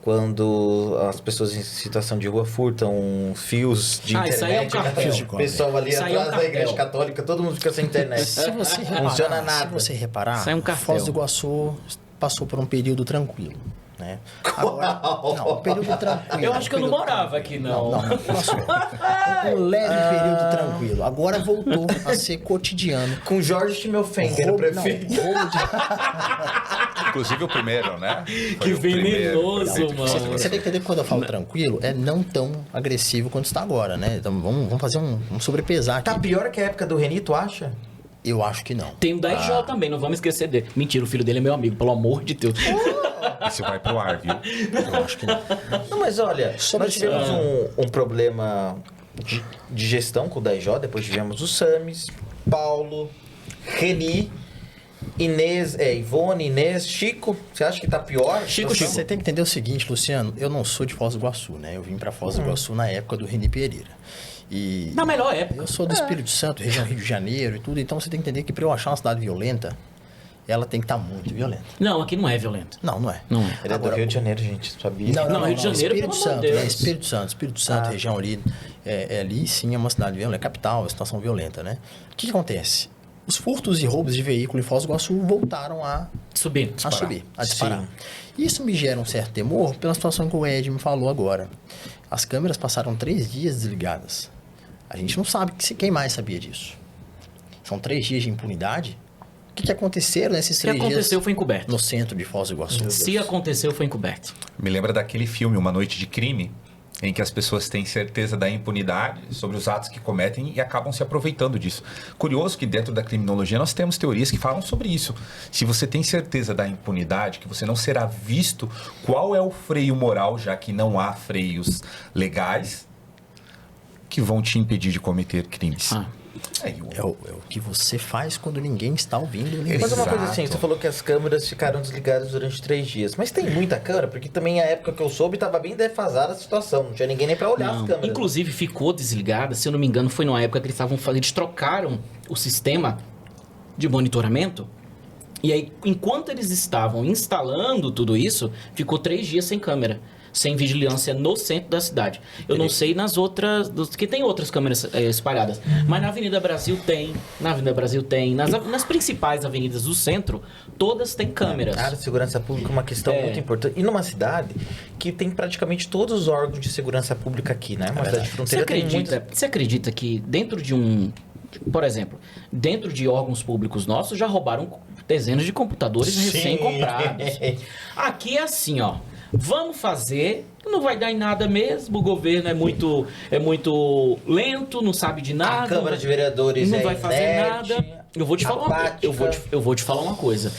quando as pessoas em situação de rua furtam fios de Isso aí é um internet. cartel. né? O pessoal ali Isso aí é um atrás da igreja cartel. católica, todo mundo fica sem internet. Se você reparar, Funciona nada. Se você reparar, Isso é um cartel. Foz do Iguaçu passou por um período tranquilo, né? Agora, não, um período tranquilo. Eu acho que eu não morava aqui, não. Passou. Um leve período tranquilo. Agora voltou a ser cotidiano. Com Jorge Schimmelfenger, o prefeito. Roubo de... Inclusive o primeiro, né? Que venenoso, mano. Você tem que entender que quando eu falo tranquilo, é não tão agressivo quanto está agora, né? Então vamos fazer um sobrepesar aqui. Tá pior que a época do Reni, tu acha? Eu acho que não. Tem o da IJ também, não vamos esquecer dele. Mentira, o filho dele é meu amigo, pelo amor de Deus. Isso vai pro ar, viu? Eu acho que não. Não, mas olha, Sobre nós tivemos um problema de gestão com o DAIJ, depois tivemos o Sames, Paulo, Reni, Inês, Ivone, Inês, Chico. Você acha que tá pior? Chico. Você tem que entender o seguinte, Luciano. Eu não sou de Foz do Iguaçu, né? Eu vim para Foz do Iguaçu na época do Reni Pereira. E Na melhor época. eu sou do Espírito Santo, região Rio de Janeiro e tudo. Então você tem que entender que para eu achar uma cidade violenta, ela tem que estar muito violenta. Não, aqui não é violento. Não, não é. Não é. Ele é do Rio de Janeiro, gente, sabia? Não, Rio de Janeiro, Espírito pelo amor Santo, de Deus. né? Espírito Santo, região ali. Ali sim é uma cidade violenta, é capital, é uma situação violenta, né? O que acontece? Os furtos e roubos de veículo em Foz do Iguaçu voltaram a Subir. disparar. Isso me gera um certo temor pela situação que o Ed me falou agora. As câmeras passaram 3 dias desligadas. A gente não sabe quem mais sabia disso. São 3 dias de impunidade. O que aconteceram nesses 3 dias? Se aconteceu, foi encoberto. No centro de Foz do Iguaçu. Se aconteceu, foi encoberto. Me lembra daquele filme Uma Noite de Crime, em que as pessoas têm certeza da impunidade sobre os atos que cometem e acabam se aproveitando disso. Curioso que dentro da criminologia nós temos teorias que falam sobre isso. Se você tem certeza da impunidade, que você não será visto, qual é o freio moral, já que não há freios legais que vão te impedir de cometer crimes? É o que você faz quando ninguém está ouvindo ninguém. Mas uma coisa Exato. assim, você falou que as câmeras ficaram desligadas durante 3 dias. Mas tem muita câmera? Porque também a época que eu soube estava bem defasada a situação. Não tinha ninguém nem para olhar as câmeras. Inclusive ficou desligada, se eu não me engano, foi numa época que eles estavam fazendo, eles trocaram o sistema de monitoramento. E aí, enquanto eles estavam instalando tudo isso, ficou 3 dias sem câmera, sem vigilância no centro da cidade. Eu não sei nas outras, que tem outras câmeras espalhadas, mas na Avenida Brasil tem, nas principais avenidas do centro, todas têm câmeras. A área de segurança pública é uma questão muito importante. E numa cidade que tem praticamente todos os órgãos de segurança pública aqui, né? Uma cidade de fronteira tem muitos... Você acredita que dentro de por exemplo, dentro de órgãos públicos nossos já roubaram dezenas de computadores recém-comprados. Aqui é assim, ó. Vamos fazer, não vai dar em nada mesmo, o governo é muito lento, não sabe de nada. A Câmara de Vereadores não vai fazer nada. Eu vou te falar uma coisa.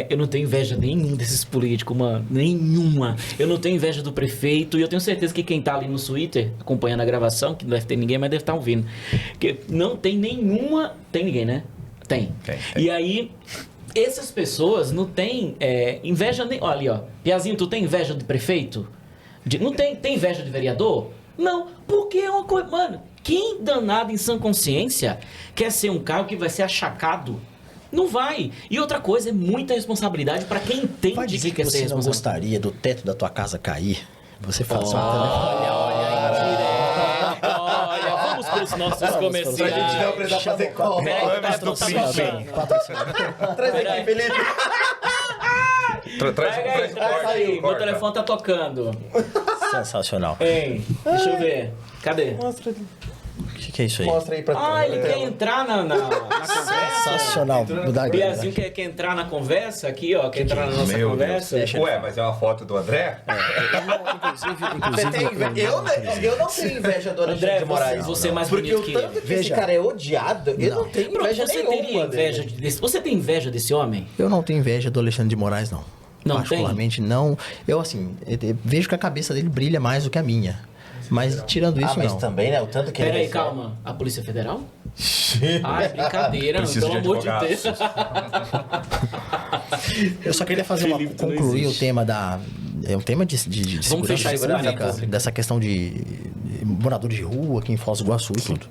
Eu não tenho inveja nenhuma desses políticos, mano. Nenhuma. Eu não tenho inveja do prefeito. E eu tenho certeza que quem tá ali no Twitter, acompanhando a gravação, que não deve ter ninguém, mas deve estar ouvindo. Que não tem nenhuma... Tem ninguém, né? Tem. E aí... Essas pessoas não têm inveja nem... Olha ali, ó. Piazinho, tu tem inveja de prefeito? Não tem inveja de vereador? Não, porque é uma coisa... Mano, quem danado em sã consciência quer ser um cargo que vai ser achacado? Não vai. E outra coisa, é muita responsabilidade para quem entende Vai dizer que quer ser você não responsável. gostaria do teto da tua casa cair? Você fala assim, Olha, vamos para os nossos comerciais. A gente não precisa fazer call. Peraí, o patrão tá tocando. Traz aqui, Felipe. Traz Aí, meu telefone tá tocando. sensacional. Hein, deixa eu ver. Cadê? Mostra ali. O que é isso aí? Mostra aí pra Ele quer entrar na conversa. Sensacional. Mudar Piazinho quer entrar na conversa aqui, ó. Quer entrar na nossa Meu conversa. Deus. Ué, mas é uma foto do André? Você tem eu não tenho inveja do Alexandre André, de Moraes. você é mais Porque bonito o que tanto ele. que esse cara é odiado, eu não tenho Pronto, inveja você nenhuma teria inveja dele. desse... Você tem inveja desse homem? Eu não tenho inveja do Alexandre de Moraes, não. Não particularmente, não. Eu, assim, vejo que a cabeça dele brilha mais do que a minha. Mas, tirando isso, mas não. também, né? O tanto que Peraí, ele... calma. A Polícia Federal? Ah, brincadeira, Preciso pelo de amor de advogados. Deus. Eu só queria fazer concluir o tema da... É um tema de Vamos fechar isso, pública, né? dessa questão de moradores de rua aqui em Foz do Iguaçu e tudo.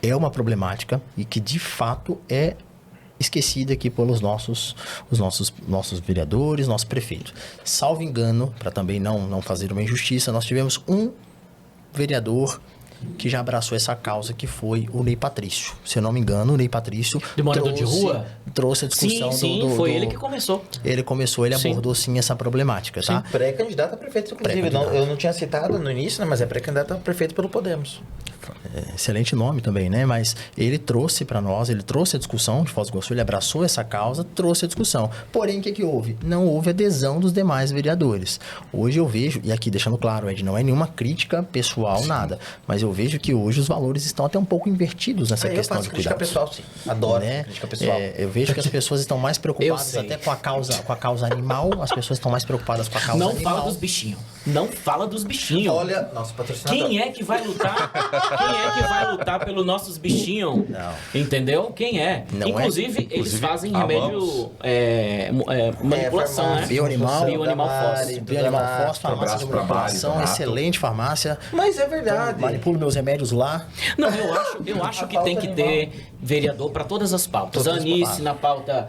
É uma problemática e que, de fato, é esquecida aqui pelos nossos vereadores, nosso prefeito. Salvo engano, para também não fazer uma injustiça, nós tivemos um vereador que já abraçou essa causa, que foi o Ney Patrício. Se eu não me engano, o Ney Patrício De morador de rua? trouxe a discussão Sim, foi ele que começou. Ele começou, ele abordou sim essa problemática, tá? Pré-candidato a prefeito, inclusive. Pré-candidato. Eu não tinha citado no início, né? Mas é pré-candidato a prefeito pelo Podemos. Excelente nome também, né? Mas ele trouxe para nós, ele trouxe a discussão de Foz do Iguaçu, ele abraçou essa causa, trouxe a discussão. Porém, o que houve? Não houve adesão dos demais vereadores. Hoje eu vejo, e aqui deixando claro, Ed, não é nenhuma crítica pessoal, nada, mas eu vejo que hoje os valores estão até um pouco invertidos nessa questão de crítica cuidados. pessoal, sim. Adoro Né? crítica pessoal. Eu vejo que as pessoas estão mais preocupadas sei. até com a causa animal, as pessoas estão mais preocupadas com a causa Não animal. fala dos bichinhos. Não fala dos bichinhos. Olha, nosso patrocinador. Quem é que vai lutar? Quem é que vai lutar pelos nossos bichinhos? Não. Entendeu? Quem é? Não Inclusive, eles Inclusive, fazem amamos. remédio manipulação, né? farmácia, Bioanimal, Bioanimal fóssil. Bioanimal Fóssil, farmácia de abraço pra manipulação, Mari, Donato. excelente farmácia. Mas é verdade. Manipulo meus remédios lá. Não, eu acho que tem que ter. vereador para todas as pautas. Todas A as Anice pautas. na pauta.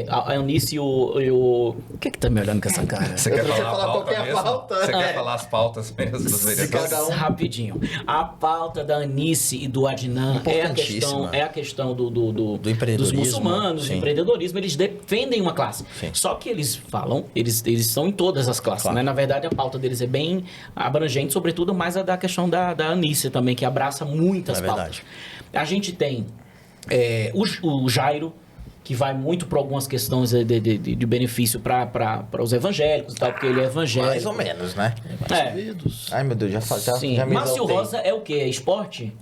A Anice e o. O que tá me olhando com essa cara? Você quer Você falar a falar pauta qualquer mesmo? pauta. Você quer falar as pautas mesmo dos vereadores? cada um. Rapidinho. A pauta da Anice e do Adnan Importantíssima. é a questão do Do empreendedorismo, dos muçulmanos, do sim. empreendedorismo. Eles defendem uma classe. Sim. Só que eles falam, eles estão em todas as classes, Claro. né? Na verdade, a pauta deles é bem abrangente, sobretudo mais a da questão da Anice também, que abraça muitas É pautas. verdade. A gente tem o Jairo, que vai muito para algumas questões de benefício para os evangélicos e tal, porque ele é evangélico. Mais ou menos, né? É. Ai, meu Deus, já Sim. já me Márcio exaltei. Rosa é o quê? É esporte?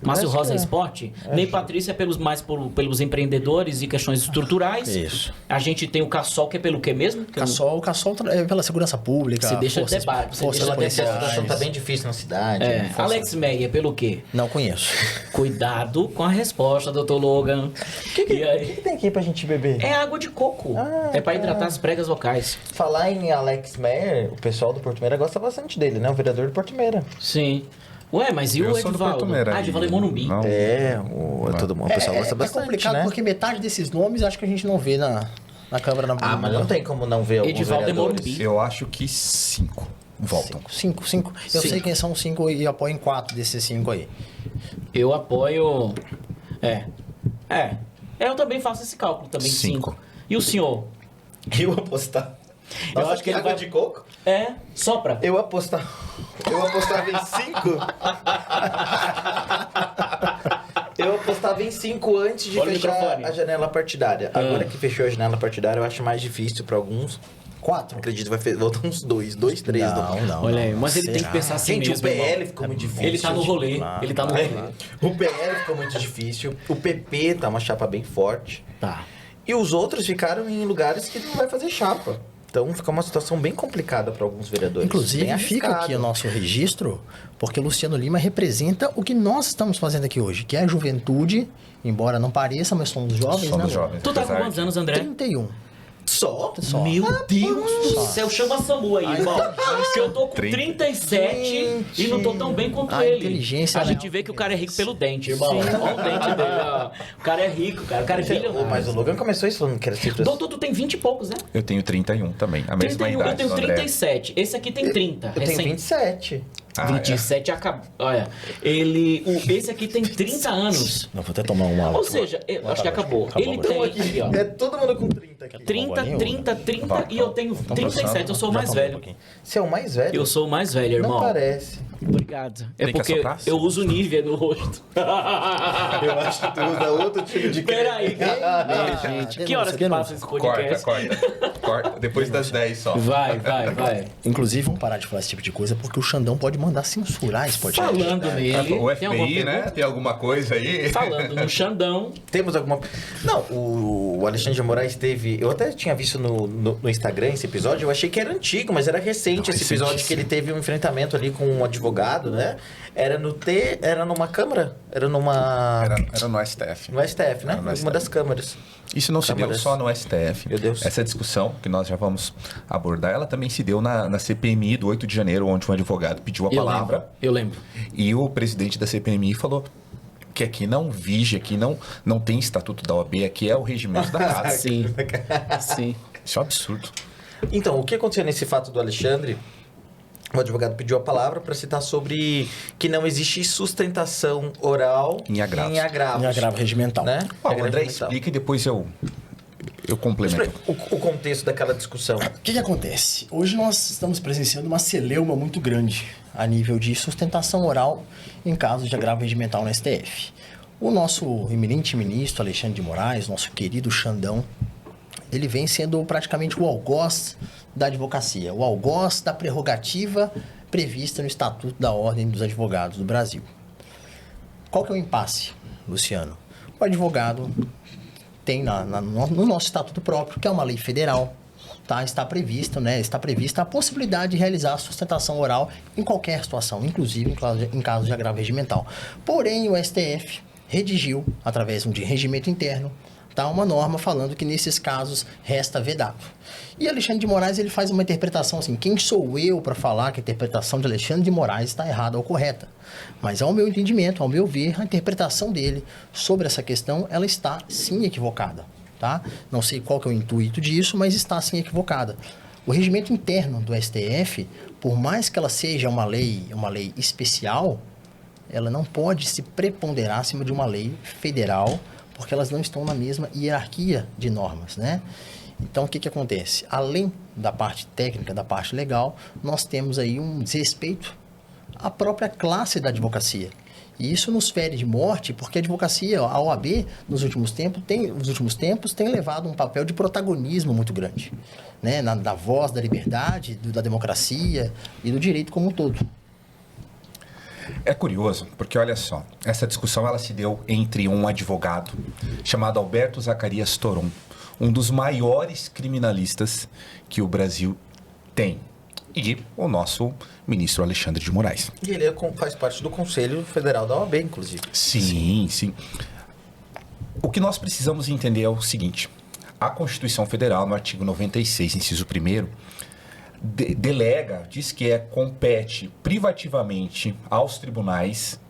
Márcio Acho Rosa é que é. esporte? Ney Patrícia é pelos empreendedores e questões estruturais. Isso. A gente tem o Cassol, que é pelo quê mesmo? Que eu não- Cassol é pela segurança pública. Você deixa forças, até baixo, você forças deixa até A situação policiais. tá bem difícil na cidade. É. né? Alex Meyer, pelo quê? Não conheço. Cuidado com a resposta, doutor Logan. E O aí? que tem aqui pra gente beber? É água de coco. Ah, É para tá. hidratar as pregas vocais. Falar em Alex Meyer, o pessoal do Porto Meira gosta bastante dele, né? O vereador do Porto Meira. Sim. Ué, mas e Eu o sou do Edivaldo? Porto Meira. Edivaldo é Morumbi. Não. Todo mundo, o pessoal gosta É bastante, complicado né? porque metade desses nomes acho que a gente não vê na Câmara. Ah, mas não tem como não ver alguns Edivaldo é vereadores. Morumbi. Eu acho que 5 voltam. Cinco. Eu Cinco. sei quem são 5 e apoio em 4 desses 5 aí. Eu apoio. Eu também faço esse cálculo também. 5. E o senhor? Eu apostar. Eu Nossa, acho que ele água vai- de coco? Sopra. Eu apostava em 5. Eu apostava em 5 antes de Olha o fechar microfone. a janela partidária. Agora que fechou a janela partidária, eu acho mais difícil pra alguns. 4? Acredito que vai voltar uns 2, 3. Não. Olha aí, mas ele tem que Será? pensar assim Gente, mesmo. o PL irmão. ficou muito difícil. Ele tá no rolê. Ele tá no rolê. O PL ficou muito difícil. O PP tá uma chapa bem forte. Tá. E os outros ficaram em lugares que não vai fazer chapa. Então fica uma situação bem complicada para alguns vereadores. Inclusive, Bem fica arriscado. aqui o nosso registro, porque o Luciano Lima representa o que nós estamos fazendo aqui hoje, que é a juventude, embora não pareça, mas somos jovens, Somos né? jovens. Tu tá com apesar quantos de- anos, André? 31. Só? Meu Deus do céu, chama a Samu aí, irmão. Que eu tô com 30. 37 e não tô tão bem quanto A ele. inteligência, A né? gente vê que o cara é rico pelo dente, irmão. Olha o dente dele, ó. O cara é rico, cara. O cara é bilionário. Mas o Logan começou isso falando que era cifras. Doutor, tu tem 20 e poucos, né? Eu tenho 31 também, a mesma 31, idade eu tenho do André. 37. Esse aqui tem 30. Eu tenho recém. 27. Ah, 27 acabou. Olha, esse aqui tem 30 anos. Não, vou até tomar uma água. Ou seja, eu acho que acabou. Ele Acabou. tem aqui, ó. É todo mundo com 30 aqui. 30, bolinho, 30, 30 Vai, e eu tenho 37. Eu sou o mais velho. Você é o mais velho? Eu sou o mais velho, irmão. Não parece. Obrigado. É Tem que porque assoprar? eu uso Nivea no rosto. Eu acho que tu usa outro tipo de creme. Peraí, gente. Que horas que passa esse podcast? Corta. Depois das 10 só. Vai. Inclusive, vamos parar de falar esse tipo de coisa, porque o Xandão pode mandar censurar esse podcast. Falando nele. O tem alguma FBI, né? pergunta? Tem alguma coisa aí? Falando no Xandão. Temos alguma... Não, o Alexandre de Moraes teve... Eu até tinha visto no Instagram esse episódio, eu achei que era antigo, mas era recente esse episódio que ele teve um enfrentamento ali com um advogado, né? Era numa câmara? Era numa... Era no STF. No STF, né? Era no Uma STF. das câmaras. Isso não se deu Câmaras. só no STF. Meu Deus. Essa discussão que nós já vamos abordar, ela também se deu na CPMI do 8 de janeiro, onde um advogado pediu a palavra. Eu lembro. E o presidente da CPMI falou que aqui não vige, aqui não tem estatuto da OAB, aqui é o regimento da casa. Sim. Sim. Isso é um absurdo. Então, o que aconteceu nesse fato do Alexandre? O advogado pediu a palavra para citar sobre que não existe sustentação oral Em agravos. em agravos. Em agravo regimental. Né? O Agravo André regimental. explica e depois eu complemento. O contexto daquela discussão. O que acontece? Hoje nós estamos presenciando uma celeuma muito grande a nível de sustentação oral em casos de agravo regimental no STF. O nosso eminente ministro Alexandre de Moraes, nosso querido Xandão, ele vem sendo praticamente o algoz da advocacia, o algoz da prerrogativa prevista no Estatuto da Ordem dos Advogados do Brasil. Qual que é o impasse, Luciano? O advogado tem no nosso estatuto próprio, que é uma lei federal, tá? Está prevista a possibilidade de realizar a sustentação oral em qualquer situação, inclusive em caso de agravo regimental. Porém, o STF redigiu, através de um regimento interno, está uma norma falando que nesses casos resta vedado. E Alexandre de Moraes ele faz uma interpretação assim, quem sou eu para falar que a interpretação de Alexandre de Moraes está errada ou correta? Mas ao meu entendimento, ao meu ver, a interpretação dele sobre essa questão, ela está sim equivocada. Tá? Não sei qual que é o intuito disso, mas está sim equivocada. O regimento interno do STF, por mais que ela seja uma lei especial, ela não pode se preponderar acima de uma lei federal, porque elas não estão na mesma hierarquia de normas, né? Então, o que acontece? Além da parte técnica, da parte legal, nós temos aí um desrespeito à própria classe da advocacia. E isso nos fere de morte, porque a advocacia, a OAB, nos últimos tempos, tem levado um papel de protagonismo muito grande, né? Da voz da liberdade, da democracia e do direito como um todo. É curioso, porque olha só, essa discussão ela se deu entre um advogado chamado Alberto Zacarias Toron, um dos maiores criminalistas que o Brasil tem, e o nosso ministro Alexandre de Moraes. E ele faz parte do Conselho Federal da OAB, inclusive. Sim. O que nós precisamos entender é o seguinte: a Constituição Federal, no artigo 96, inciso 1º, diz que compete privativamente aos tribunais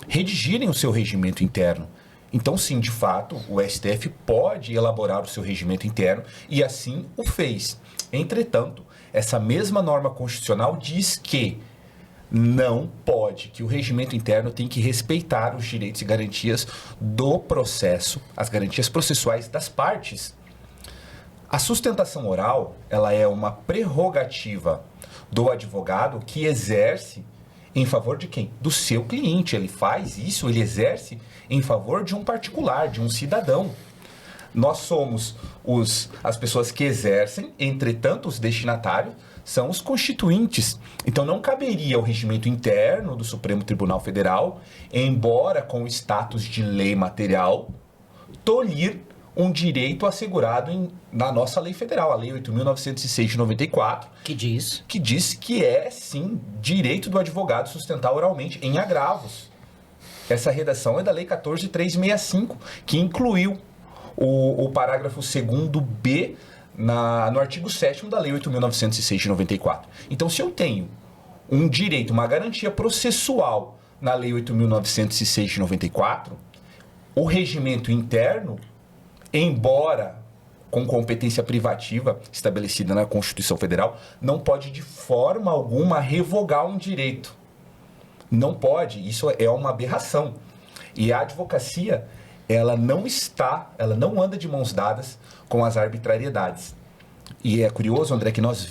redigirem o seu regimento interno. Então, sim, de fato, o STF pode elaborar o seu regimento interno e assim o fez. Entretanto, essa mesma norma constitucional diz que não pode, que o regimento interno tem que respeitar os direitos e garantias do processo, as garantias processuais das partes. A sustentação oral, ela é uma prerrogativa do advogado que exerce em favor de quem? Do seu cliente. Ele faz isso, ele exerce em favor de um particular, de um cidadão. Nós somos as pessoas que exercem, entretanto, os destinatários são os constituintes. Então, não caberia ao regimento interno do Supremo Tribunal Federal, embora com status de lei material, tolir um direito assegurado na nossa lei federal, a Lei 8.906 de 94, Que diz que é, sim, direito do advogado sustentar oralmente em agravos. Essa redação é da Lei 14.365, que incluiu o parágrafo 2º-B no artigo 7º da Lei 8.906 de 94. Então, se eu tenho um direito, uma garantia processual na Lei 8.906 de 94, o regimento interno, embora com competência privativa estabelecida na Constituição Federal, não pode de forma alguma revogar um direito. Não pode, isso é uma aberração. E a advocacia, ela não anda de mãos dadas com as arbitrariedades. E é curioso, André, que nós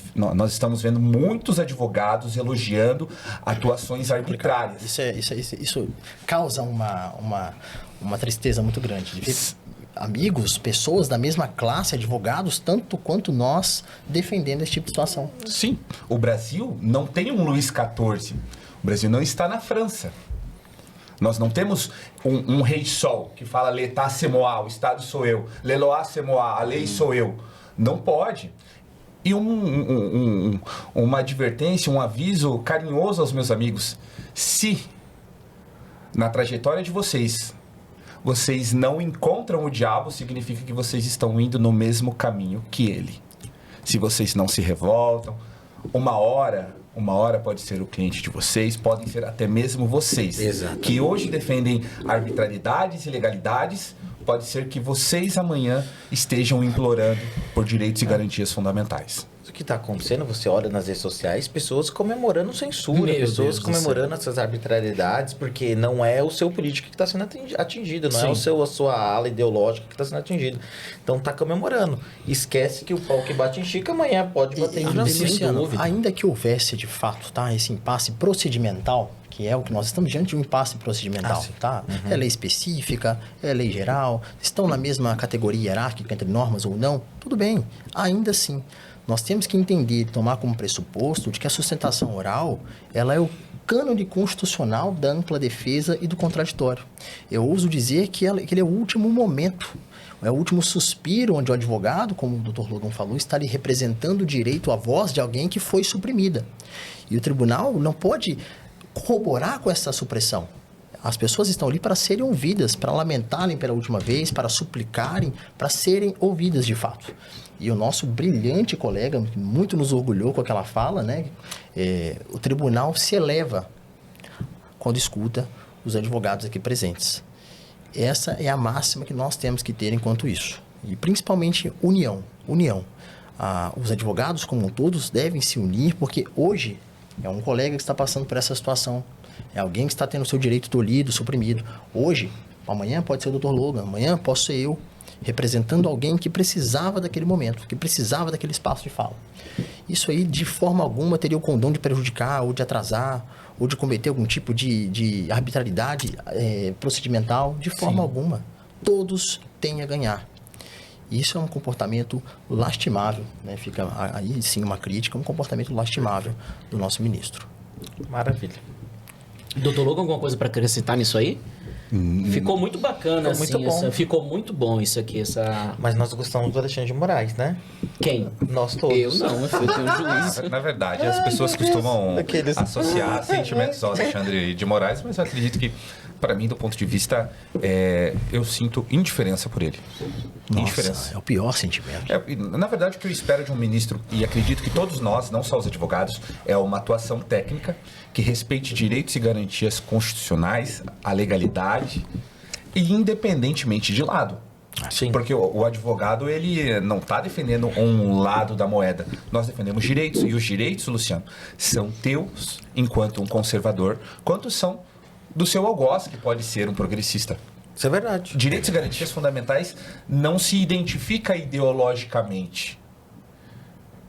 estamos vendo muitos advogados elogiando atuações arbitrárias. Isso causa uma tristeza muito grande. De ver amigos, pessoas da mesma classe, advogados, tanto quanto nós, defendendo esse tipo de situação. Sim, o Brasil não tem um Luís XIV. O Brasil não está na França. Nós não temos um rei sol que fala l'état c'est moi, o Estado sou eu, le loi c'est moi, a lei sou eu. Não pode. E uma advertência, um aviso carinhoso aos meus amigos. Se na trajetória de vocês não encontram o diabo, significa que vocês estão indo no mesmo caminho que ele. Se vocês não se revoltam, uma hora pode ser o cliente de vocês, podem ser até mesmo vocês. Exatamente. Que hoje defendem arbitrariedades e ilegalidades, pode ser que vocês amanhã estejam implorando por direitos e garantias fundamentais. O que está acontecendo, você olha nas redes sociais, pessoas comemorando censura, Meu pessoas Deus do comemorando essas arbitrariedades, porque não é o seu político que está sendo atingido, não é a sua ala ideológica que está sendo atingida. Então está comemorando. Esquece que o pau que bate em Chica amanhã pode bater em Francisco. Luciano, ainda que houvesse de fato, tá, esse impasse procedimental, que é o que nós estamos diante de um impasse procedimental, tá? É lei específica, é lei geral, estão na mesma categoria hierárquica entre normas ou não, tudo bem. Ainda assim, nós temos que entender, tomar como pressuposto de que a sustentação oral, ela é o cânone constitucional da ampla defesa e do contraditório. Eu ouso dizer que ele é o último momento, é o último suspiro onde o advogado, como o Dr. Logan falou, está ali representando o direito à voz de alguém que foi suprimida. E o tribunal não pode corroborar com essa supressão. As pessoas estão ali para serem ouvidas, para lamentarem pela última vez, para suplicarem, para serem ouvidas de fato. E o nosso brilhante colega, que muito nos orgulhou com aquela fala, né? O tribunal se eleva quando escuta os advogados aqui presentes. Essa é a máxima que nós temos que ter enquanto isso. E principalmente união. Os advogados, como todos, devem se unir, porque hoje é um colega que está passando por essa situação. É alguém que está tendo o seu direito tolhido, suprimido. Hoje, amanhã pode ser o Dr. Logan, amanhã posso ser eu, representando alguém que precisava daquele momento, que precisava daquele espaço de fala. Isso aí, de forma alguma, teria o condão de prejudicar, ou de atrasar, ou de cometer algum tipo de arbitrariedade procedimental, de forma alguma. Todos têm a ganhar. Isso é um comportamento lastimável, né? Fica aí sim uma crítica, um comportamento lastimável do nosso ministro. Maravilha. Doutor Logan, alguma coisa para acrescentar nisso aí? Ficou muito bacana, Ficou muito bom. Ficou muito bom isso aqui, Mas nós gostamos do Alexandre de Moraes, né? Quem? Nós todos. Eu não, eu tenho juízo. Na verdade, as pessoas costumam Daqueles- associar sentimentos ao Alexandre de Moraes, mas eu acredito que, para mim, do ponto de vista, eu sinto indiferença por ele. Indiferença. Nossa, é o pior sentimento. Na verdade, o que eu espero de um ministro, e acredito que todos nós, não só os advogados, é uma atuação técnica que respeite direitos e garantias constitucionais, a legalidade, e independentemente de lado. Sim. Porque o advogado, ele não está defendendo um lado da moeda. Nós defendemos direitos. E os direitos, Luciano, são teus enquanto um conservador, quanto são do seu algoz, que pode ser um progressista. Isso é verdade. Direitos e garantias fundamentais não se identifica ideologicamente.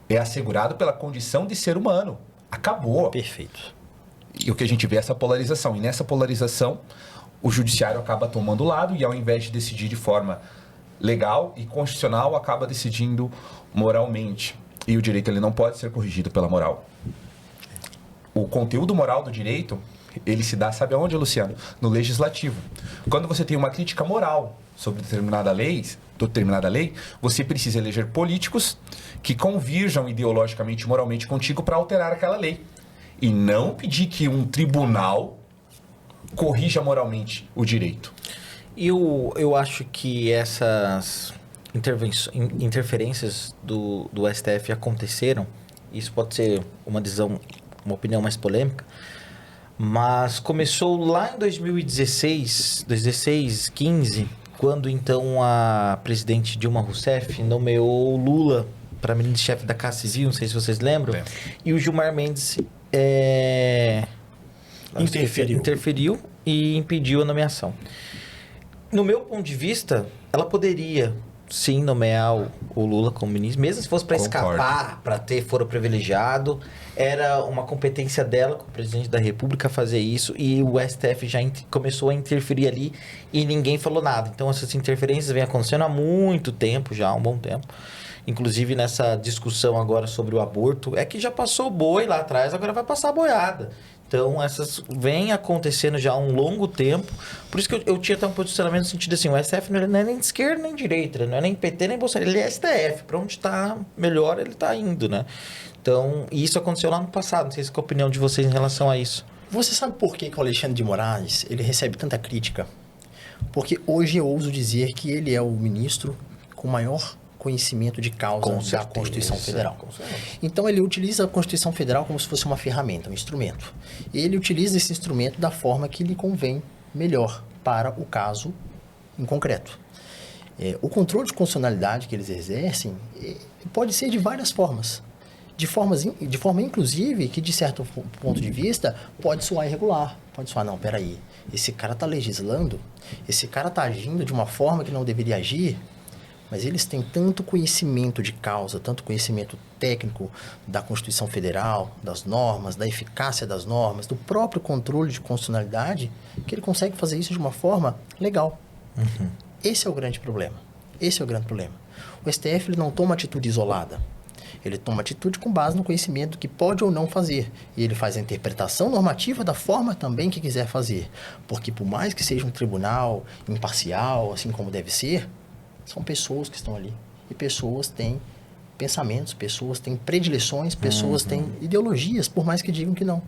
É assegurado pela condição de ser humano. Acabou. Perfeito. E o que a gente vê é essa polarização. E nessa polarização, o judiciário acaba tomando lado e, ao invés de decidir de forma legal e constitucional, acaba decidindo moralmente. E o direito, ele não pode ser corrigido pela moral. O conteúdo moral do direito, ele se dá, sabe aonde, Luciano? No legislativo. Quando você tem uma crítica moral sobre determinada lei, você precisa eleger políticos que convirjam ideologicamente e moralmente contigo para alterar aquela lei. E não pedir que um tribunal corrija moralmente o direito. Eu acho que essas interferências do STF aconteceram. Isso pode ser uma opinião mais polêmica, mas começou lá em 2016, 15, quando então a presidente Dilma Rousseff nomeou o Lula para ministro-chefe da Casa Civil, não sei se vocês lembram, e o Gilmar Mendes interferiu e impediu a nomeação. No meu ponto de vista, ela poderia sim nomear o Lula como ministro, mesmo se fosse para escapar, para ter foro privilegiado. Era uma competência dela, como presidente da República, fazer isso, e o STF já começou a interferir ali e ninguém falou nada. Então essas interferências vêm acontecendo há muito tempo, já há um bom tempo. Inclusive nessa discussão agora sobre o aborto, é que já passou o boi lá atrás, agora vai passar a boiada. Então, essas vêm acontecendo já há um longo tempo. Por isso que eu tinha até um posicionamento no sentido assim, o STF não é nem de esquerda nem de direita, não é nem PT nem Bolsonaro, ele é STF. Para onde está melhor, ele está indo, né? Então, e isso aconteceu lá no passado. Não sei se qual a opinião de vocês em relação a isso. Você sabe por que o Alexandre de Moraes ele recebe tanta crítica? Porque hoje eu ouso dizer que ele é o ministro com maior conhecimento de causa da Constituição Federal. Então ele utiliza a Constituição Federal como se fosse uma ferramenta, um instrumento. Ele utiliza esse instrumento da forma que lhe convém melhor para o caso em concreto. O controle de constitucionalidade que eles exercem pode ser de várias formas. De forma inclusive que, de certo ponto de vista, pode soar irregular. Pode soar, não, peraí, esse cara está legislando, esse cara está agindo de uma forma que não deveria agir, mas eles têm tanto conhecimento de causa, tanto conhecimento técnico da Constituição Federal, das normas, da eficácia das normas, do próprio controle de constitucionalidade, que ele consegue fazer isso de uma forma legal. Uhum. Esse é o grande problema. O STF ele não toma atitude isolada. Ele toma atitude com base no conhecimento do que pode ou não fazer. E ele faz a interpretação normativa da forma também que quiser fazer. Porque por mais que seja um tribunal imparcial, assim como deve ser, são pessoas que estão ali. E pessoas têm pensamentos, pessoas têm predileções, pessoas têm ideologias, por mais que digam que não.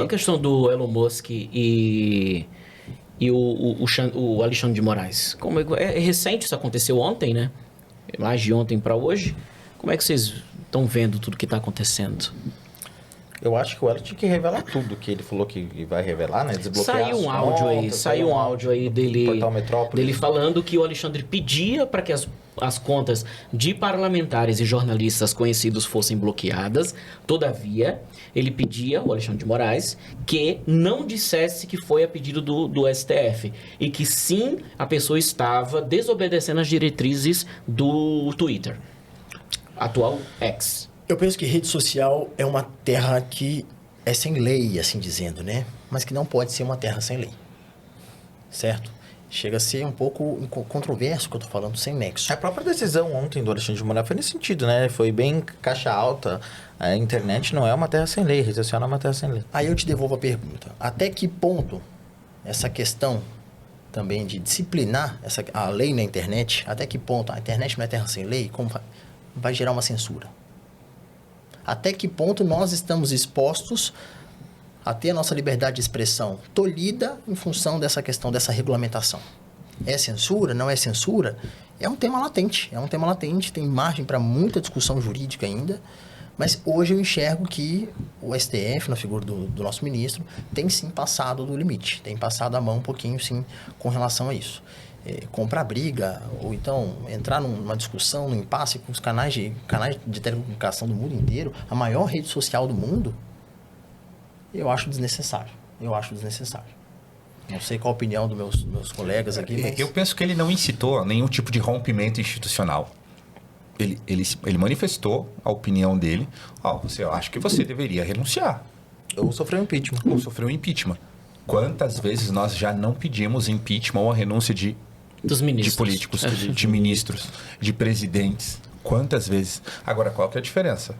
A questão do Elon Musk e o Alexandre de Moraes. É recente, isso aconteceu ontem, né? Mais de ontem para hoje. Como é que vocês estão vendo tudo que está acontecendo? Eu acho que o Elon tinha que revelar tudo que ele falou que vai revelar, né? Desbloquear Saiu um as áudio aí, contas, saiu um áudio aí no Portal Metrópole. dele falando que o Alexandre pedia para que as contas de parlamentares e jornalistas conhecidos fossem bloqueadas. Todavia, ele pedia, o Alexandre de Moraes, que não dissesse que foi a pedido do STF e que sim, a pessoa estava desobedecendo as diretrizes do Twitter, atual X. Eu penso que rede social é uma terra que é sem lei, assim dizendo, né? Mas que não pode ser uma terra sem lei. Certo? Chega a ser um pouco controverso o que eu tô falando, sem nexo. A própria decisão ontem do Alexandre de Moraes foi nesse sentido, né? Foi bem caixa alta. A internet não é uma terra sem lei, a rede social não é uma terra sem lei. Aí eu te devolvo a pergunta. Até que ponto essa questão também de disciplinar a lei na internet, até que ponto a internet não é terra sem lei, como vai gerar uma censura? Até que ponto nós estamos expostos a ter a nossa liberdade de expressão tolhida em função dessa questão, dessa regulamentação? É censura? Não é censura? É um tema latente. Tem margem para muita discussão jurídica ainda. Mas hoje eu enxergo que o STF, na figura do nosso ministro, tem sim passado do limite. Tem passado a mão um pouquinho, sim, com relação a isso. Comprar briga, ou então entrar numa discussão, num impasse com os canais de telecomunicação do mundo inteiro, a maior rede social do mundo, eu acho desnecessário. Não sei qual a opinião dos meus colegas aqui, mas... Eu penso que ele não incitou nenhum tipo de rompimento institucional. Ele manifestou a opinião dele. Eu acho que você deveria renunciar. Ou sofreu impeachment. Quantas vezes nós já não pedimos impeachment ou a renúncia dos ministros, de políticos, de ministros, de presidentes? Quantas vezes? Agora, qual que é a diferença?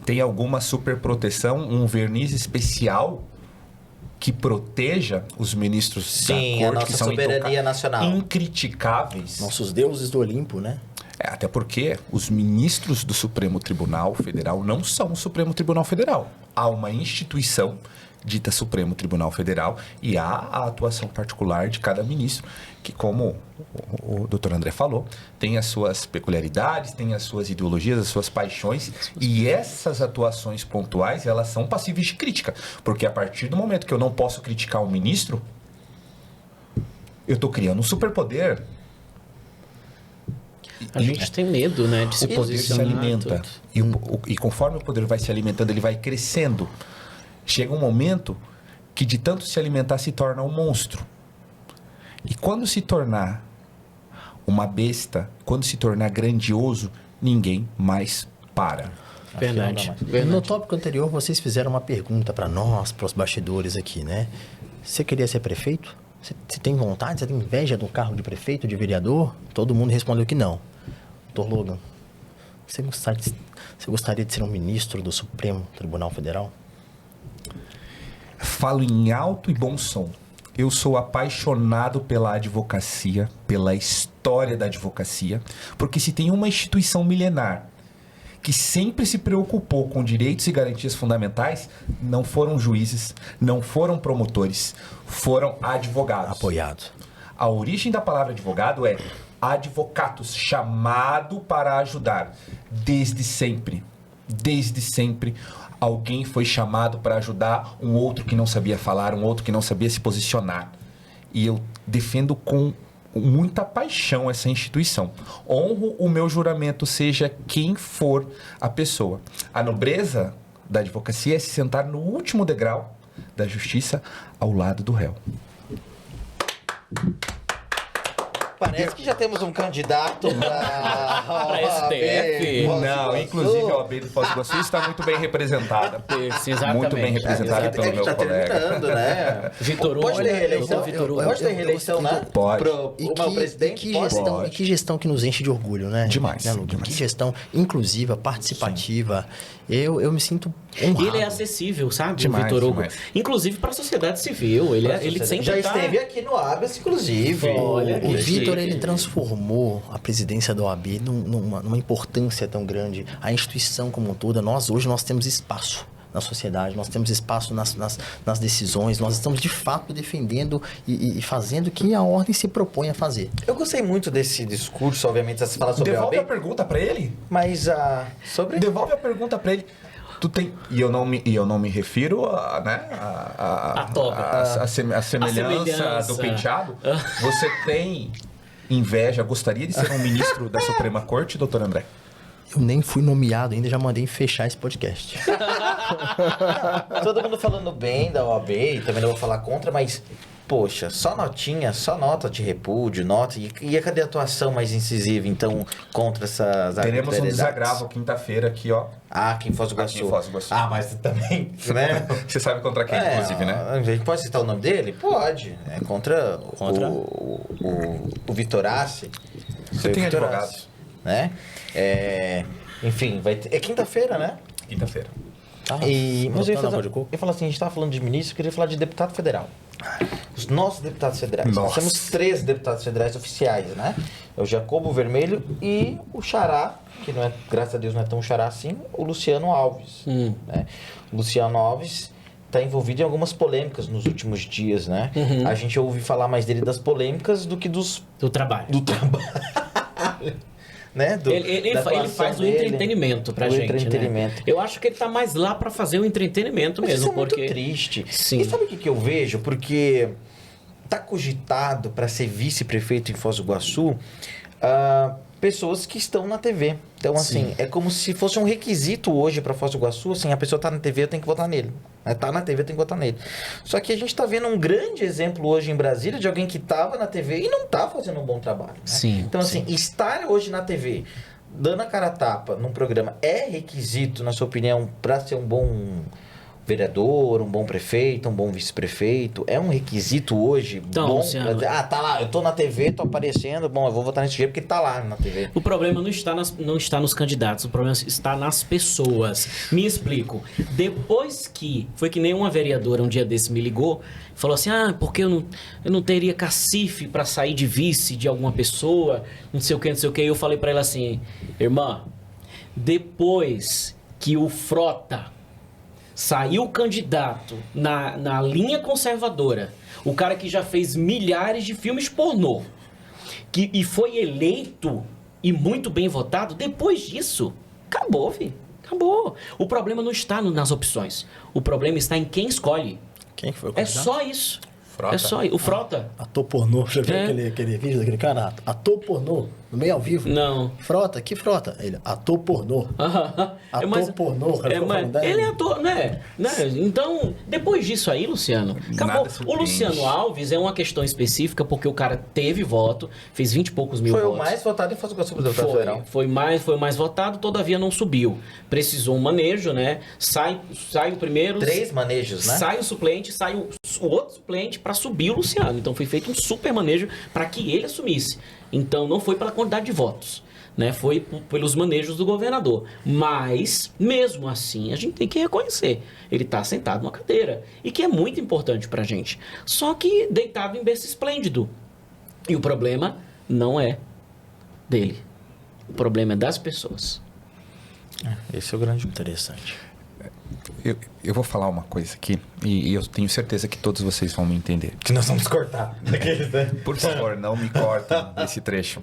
Tem alguma superproteção, um verniz especial que proteja os ministros da corte, a nossa que são soberania nacional, incriticáveis? Nossos deuses do Olimpo, né? Até porque os ministros do Supremo Tribunal Federal não são o Supremo Tribunal Federal. Há uma instituição dita Supremo Tribunal Federal e há a atuação particular de cada ministro, que, como o doutor André falou, tem as suas peculiaridades, tem as suas ideologias, as suas paixões, e essas atuações pontuais, elas são passíveis de crítica, porque a partir do momento que eu não posso criticar um ministro, eu estou criando um superpoder. A gente tem medo, né, de se o poder se posicionar. alimenta. E conforme o poder vai se alimentando, ele vai crescendo. Chega um momento que de tanto se alimentar se torna um monstro. E quando se tornar uma besta, quando se tornar grandioso, ninguém mais para. Verdade. No tópico anterior, vocês fizeram uma pergunta para nós, para os bastidores aqui, né? Você queria ser prefeito? Você tem vontade? Você tem inveja do cargo de prefeito, de vereador? Todo mundo respondeu que não. Dr. Logan, você gostaria de ser um ministro do Supremo Tribunal Federal? Falo em alto e bom som. Eu sou apaixonado pela advocacia, pela história da advocacia, porque se tem uma instituição milenar que sempre se preocupou com direitos e garantias fundamentais, não foram juízes, não foram promotores, foram advogados. Apoiado. A origem da palavra advogado é advocatus, chamado para ajudar. Desde sempre, alguém foi chamado para ajudar um outro que não sabia falar, um outro que não sabia se posicionar. E eu defendo com muita paixão essa instituição. Honro o meu juramento, seja quem for a pessoa. A nobreza da advocacia é se sentar no último degrau da justiça ao lado do réu. Parece que já temos um candidato para STF. Não, inclusive a OAB do Foz do Iguaçu está muito bem representada. Exatamente. Muito bem representada pelo meu tá colega. terminando, né? Vitor Hugo. Pode ter reeleição? Vitor Hugo. Pode ter reeleição, né? Pode. O meu presidente E que gestão que nos enche de orgulho, né? Demais, Né, Ludo? demais. Que gestão inclusiva, participativa. Eu me sinto honrado. Ele é acessível, sabe, Demais, o Vitor Hugo? demais. Inclusive para a sociedade civil. Ele sempre já tá... esteve aqui no Abas, inclusive. Olha, O Vitor, chique. ele transformou a presidência da OAB numa importância tão grande. A instituição como um todo, hoje nós temos espaço. na sociedade, nós temos espaço nas decisões, nós estamos de fato defendendo e fazendo o que a ordem se propõe a fazer. Eu gostei muito desse discurso, obviamente, você fala sobre Devolve a a pergunta pra ele. mas sobre... Devolve a pergunta pra ele. Tu tem... E eu não me refiro a, né, a semelhança do penteado. Você tem inveja, gostaria de ser um ministro da Suprema Corte, doutor André? Eu nem fui nomeado ainda, já mandei fechar esse podcast. Todo mundo falando bem da OAB, e também não vou falar contra, mas, poxa, só notinha, só nota de repúdio, nota. E cadê a atuação mais incisiva, então, contra essas Teremos um arbitrariedades? desagravo quinta-feira aqui, ó. Ah, aqui em Foz do Iguaçu. Aqui em Foz do Iguaçu. Ah, mas também, né? Você sabe contra quem, inclusive, né? A gente pode citar o nome dele? Pode. É contra? O Vitorassi. Você tem advogado. Né? Enfim, vai ter... É quinta-feira, né? Quinta-feira. Mas eu ia falar assim, a gente estava falando de ministro, eu queria falar de deputado federal. Os nossos deputados federais. Nós temos 3 deputados federais oficiais, né? É o Jacobo Vermelho e o Xará, que não é, graças a Deus não é tão Xará assim, o Luciano Alves. Né? O Luciano Alves está envolvido em algumas polêmicas nos últimos dias, né? A gente ouve falar mais dele das polêmicas do que do trabalho. Né? Ele faz o entretenimento pra gente, entretenimento. né? Eu acho que ele tá mais lá pra fazer o entretenimento Mas mesmo, isso é porque... muito triste. Sim. E sabe o que eu vejo? Porque tá cogitado para ser vice-prefeito em Foz do Iguaçu pessoas que estão na TV. Então, assim, é como se fosse um requisito hoje para Foz do Iguaçu, assim, a pessoa tá na TV, eu tenho que votar nele. Tá na TV, eu tenho que votar nele. Só que a gente tá vendo um grande exemplo hoje em Brasília de alguém que tava na TV e não tá fazendo um bom trabalho. Né? Sim. Então, assim, estar hoje na TV, dando a cara a tapa num programa, é requisito, na sua opinião, para ser um bom vereador, um bom prefeito, um bom vice-prefeito? É um requisito hoje Então, bom Luciano, pra dizer, tá lá, eu tô na TV, tô aparecendo, bom, eu vou votar nesse jeito porque tá lá na TV. O problema não está nos candidatos, o problema está nas pessoas. Me explico. Depois que... Foi que nem uma vereadora um dia desse me ligou, falou assim, porque eu não teria cacife para sair de vice de alguma pessoa, não sei o que, não sei o que. Eu falei para ela assim, irmã, depois que o Frota saiu candidato na linha conservadora, o cara que já fez milhares de filmes pornô, e foi eleito e muito bem votado, depois disso, acabou, filho. Acabou. O problema não está nas opções. O problema está em quem escolhe. Quem que foi o É candidato? só isso. Frota. É só isso. O Frota? Ator pornô, já viu aquele vídeo daquele cara? Ator pornô, no meio ao vivo. Não. Frota, que Frota? Ele, ator pornô. Ator pornô, cara. Ele é ator, né? Então, depois disso aí, Luciano, acabou. Nada O Luciano Alves é uma questão específica, porque o cara teve voto, fez 20 e poucos mil Foi votos. o mais votado em Foz do Iguaçu pro deputado federal. Foi mais votado, todavia não subiu. Precisou um manejo, né? Sai o primeiro... 3 manejos, né? Sai o suplente, sai o outro suplente para subir o Luciano. Então foi feito um super manejo para que ele assumisse. Então não foi pela quantidade de votos, né? Foi pelos manejos do governador. Mas, mesmo assim, a gente tem que reconhecer. Ele está sentado numa cadeira. E que é muito importante pra gente. Só que deitado em berço esplêndido. E o problema não é dele. O problema é das pessoas. Esse é o grande... Interessante. Eu vou falar uma coisa aqui e eu tenho certeza que todos vocês vão me entender. Que nós vamos cortar. Por favor, não me cortem esse trecho.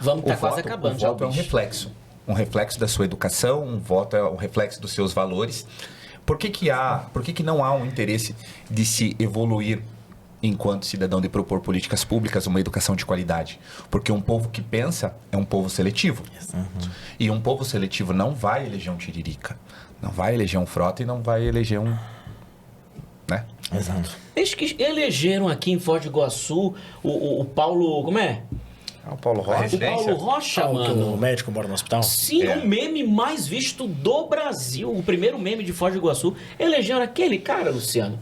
Vamos estar quase acabando o já. voto é um reflexo da sua educação, um voto é um reflexo dos seus valores. Por que não há um interesse de se evoluir enquanto cidadão, de propor políticas públicas, uma educação de qualidade? Porque um povo que pensa é um povo seletivo. E um povo seletivo não vai eleger um tiririca, não vai eleger um Frota e não vai eleger um... né? Exato. Eles que elegeram aqui em Foz do Iguaçu o Paulo... Como é? O Paulo Rocha. O Paulo Rocha, Que o mano. médico mora no hospital? Sim, o meme mais visto do Brasil. O primeiro meme de Foz do Iguaçu. Elegeram aquele cara, Luciano.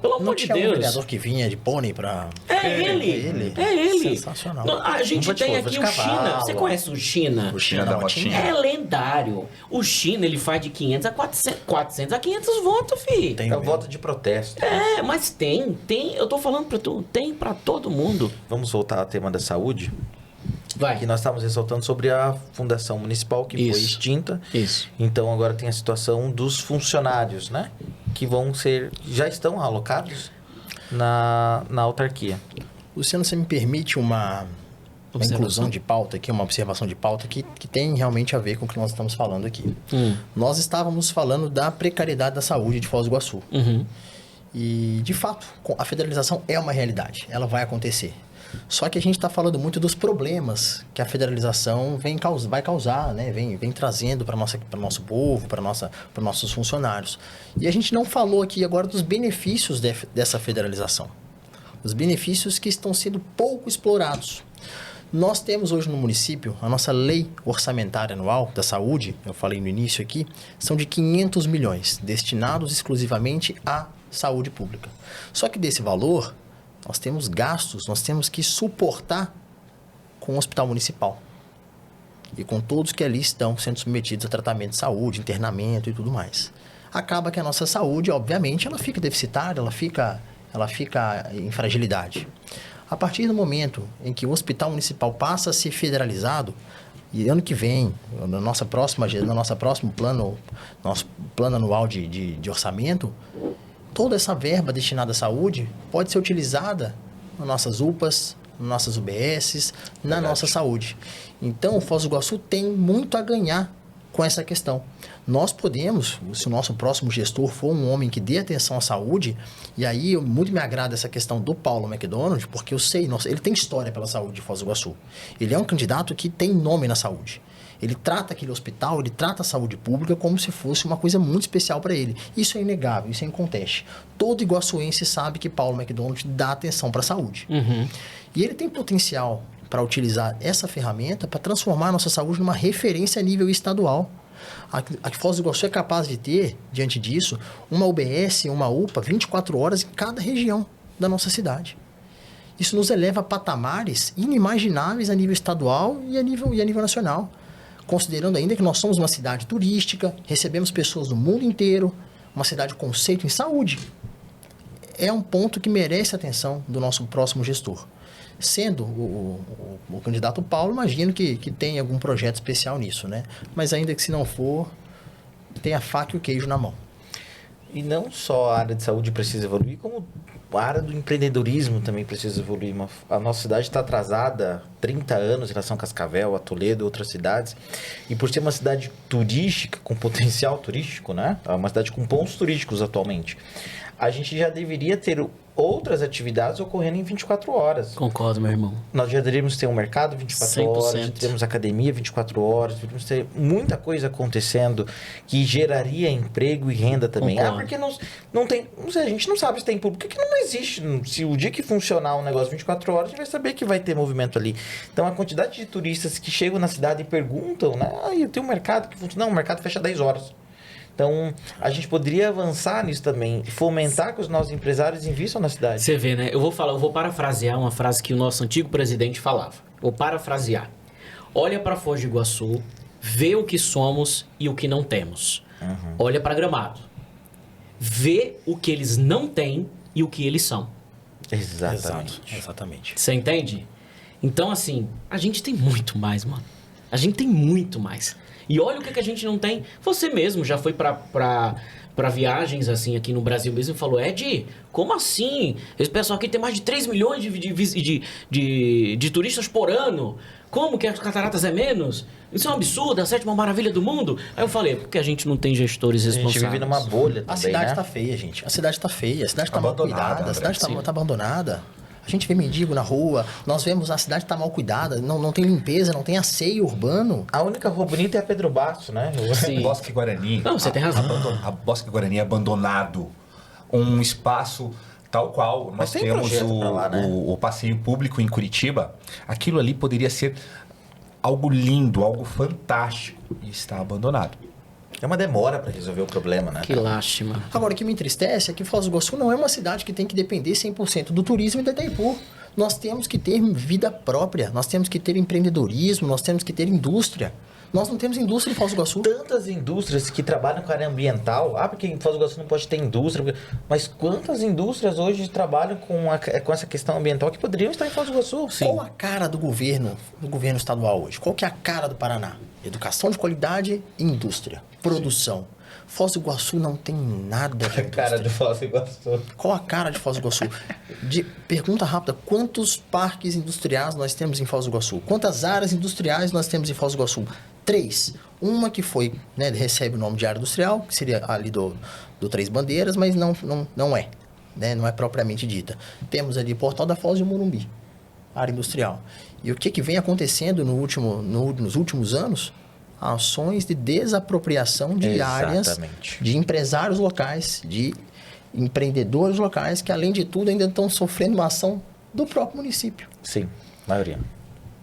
Pelo Não amor de tinha um Deus. vereador que vinha de pônei pra... É ele. Sensacional. A gente tem aqui o China. Você conhece o China? O China da Motinha. É lendário. O China, ele faz de 500 a 400 a 500 votos, filho. Tem É o mesmo. voto de protesto. Mas tem. Eu tô falando pra tu. Tem pra todo mundo. Vamos voltar ao tema da saúde? Vai. Que nós estávamos ressaltando sobre a fundação municipal que foi extinta. Isso. Então agora tem a situação dos funcionários, né? Que já estão alocados na autarquia. Luciano, você me permite uma inclusão de pauta aqui, uma observação de pauta que tem realmente a ver com o que nós estamos falando aqui. Nós estávamos falando da precariedade da saúde de Foz do Iguaçu. E, de fato, a federalização é uma realidade. Ela vai acontecer. Só que a gente está falando muito dos problemas que a federalização vai causar, né? Vem trazendo para o nosso povo, para nossos funcionários. E a gente não falou aqui agora dos benefícios dessa federalização. Os benefícios que estão sendo pouco explorados. Nós temos hoje no município, a nossa lei orçamentária anual da saúde, eu falei no início aqui, são de 500 milhões, destinados exclusivamente à saúde pública. Só que desse valor, nós temos gastos, nós temos que suportar com o hospital municipal. E com todos que ali estão sendo submetidos a tratamento de saúde, internamento e tudo mais. Acaba que a nossa saúde, obviamente, ela fica deficitária, ela fica em fragilidade. A partir do momento em que o hospital municipal passa a ser federalizado, e ano que vem, no nosso próximo plano, nosso plano anual de orçamento, toda essa verba destinada à saúde pode ser utilizada nas nossas UPAs, nas nossas UBSs, na nossa saúde. Então, o Foz do Iguaçu tem muito a ganhar com essa questão. Nós podemos, se o nosso próximo gestor for um homem que dê atenção à saúde, e aí muito me agrada essa questão do Paulo McDonald, porque eu sei, ele tem história pela saúde de Foz do Iguaçu. Ele é um candidato que tem nome na saúde. Ele trata aquele hospital, ele trata a saúde pública como se fosse uma coisa muito especial para ele. Isso é inegável, isso é inconteste. Todo iguaçuense sabe que Paulo McDonald dá atenção para a saúde. E ele tem potencial para utilizar essa ferramenta para transformar a nossa saúde numa referência a nível estadual. A Foz do Iguaçu é capaz de ter, diante disso, uma UBS, uma UPA, 24 horas em cada região da nossa cidade. Isso nos eleva a patamares inimagináveis a nível estadual e a nível nacional. Considerando ainda que nós somos uma cidade turística, recebemos pessoas do mundo inteiro, uma cidade com conceito em saúde. É um ponto que merece a atenção do nosso próximo gestor. Sendo o candidato Paulo, imagino que tem algum projeto especial nisso, né? Mas ainda que se não for, tem a faca e o queijo na mão. E não só a área de saúde precisa evoluir, como a área do empreendedorismo também precisa evoluir. A nossa cidade está atrasada 30 anos em relação a Cascavel, a Toledo, outras cidades. E por ser uma cidade turística, com potencial turístico, né? É uma cidade com pontos turísticos atualmente. A gente já deveria ter outras atividades ocorrendo em 24 horas. Concordo, meu irmão. Nós já deveríamos ter um mercado 24 horas, já teremos academia 24 horas, deveríamos ter muita coisa acontecendo que geraria emprego e renda também. Concordo. Porque não tem, não sei, a gente não sabe se tem público, porque não existe. Se o dia que funcionar um negócio 24 horas, a gente vai saber que vai ter movimento ali. Então, a quantidade de turistas que chegam na cidade e perguntam, né? Tem um mercado que funciona. Não, o mercado fecha 10 horas. Então, a gente poderia avançar nisso também, fomentar que os nossos empresários invistam na cidade. Você vê, né? Eu vou parafrasear uma frase que o nosso antigo presidente falava. Vou parafrasear. Olha para Foz do Iguaçu, vê o que somos e o que não temos. Olha para Gramado. Vê o que eles não têm e o que eles são. Exatamente. Você entende? Então, assim, a gente tem muito mais, mano. A gente tem muito mais. E olha o que a gente não tem. Você mesmo já foi pra viagens, assim, aqui no Brasil mesmo e falou, Ed, como assim? Esse pessoal aqui tem mais de 3 milhões de turistas por ano. Como que as cataratas é menos? Isso é um absurdo, a 7ª maravilha do mundo. Aí eu falei, porque a gente não tem gestores responsáveis. A gente vive numa bolha também, A cidade né? tá feia, gente. A cidade tá feia, a cidade tá mal cuidada, a cidade tá abandonada. A gente vê mendigo na rua, nós vemos a cidade tá mal cuidada, não tem limpeza, não tem asseio urbano. A única rua bonita é a Pedro Basso, né? Sim. Bosque Guarani. Não, você tem razão. A Bosque Guarani é abandonado. Um espaço tal qual nós Mas tem temos projeto pra lá, né? o passeio público em Curitiba. Aquilo ali poderia ser algo lindo, algo fantástico. E está abandonado. É uma demora para resolver o problema, né? Que lástima. Agora, o que me entristece é que Foz do Iguaçu não é uma cidade que tem que depender 100% do turismo e da Itaipu. Nós temos que ter vida própria, nós temos que ter empreendedorismo, nós temos que ter indústria. Nós não temos indústria em Foz do Iguaçu. Tantas indústrias que trabalham com a área ambiental. Porque em Foz do Iguaçu não pode ter indústria. Mas quantas indústrias hoje trabalham com essa questão ambiental que poderiam estar em Foz do Iguaçu? Qual a cara do governo estadual hoje? Qual que é a cara do Paraná? Educação de qualidade e indústria. Produção. Foz do Iguaçu não tem nada de A cara de Foz do Iguaçu. Qual a cara de Foz do Iguaçu? Pergunta rápida, quantos parques industriais nós temos em Foz do Iguaçu? Quantas áreas industriais nós temos em Foz do Iguaçu? 3. Uma que foi, né, recebe o nome de área industrial, que seria ali do Três Bandeiras, mas não é, né, não é propriamente dita. Temos ali Portal da Foz e Morumbi, área industrial. E o que vem acontecendo nos últimos anos? Ações de desapropriação de áreas de empresários locais, de empreendedores locais, que além de tudo ainda estão sofrendo uma ação do próprio município. Sim, maioria.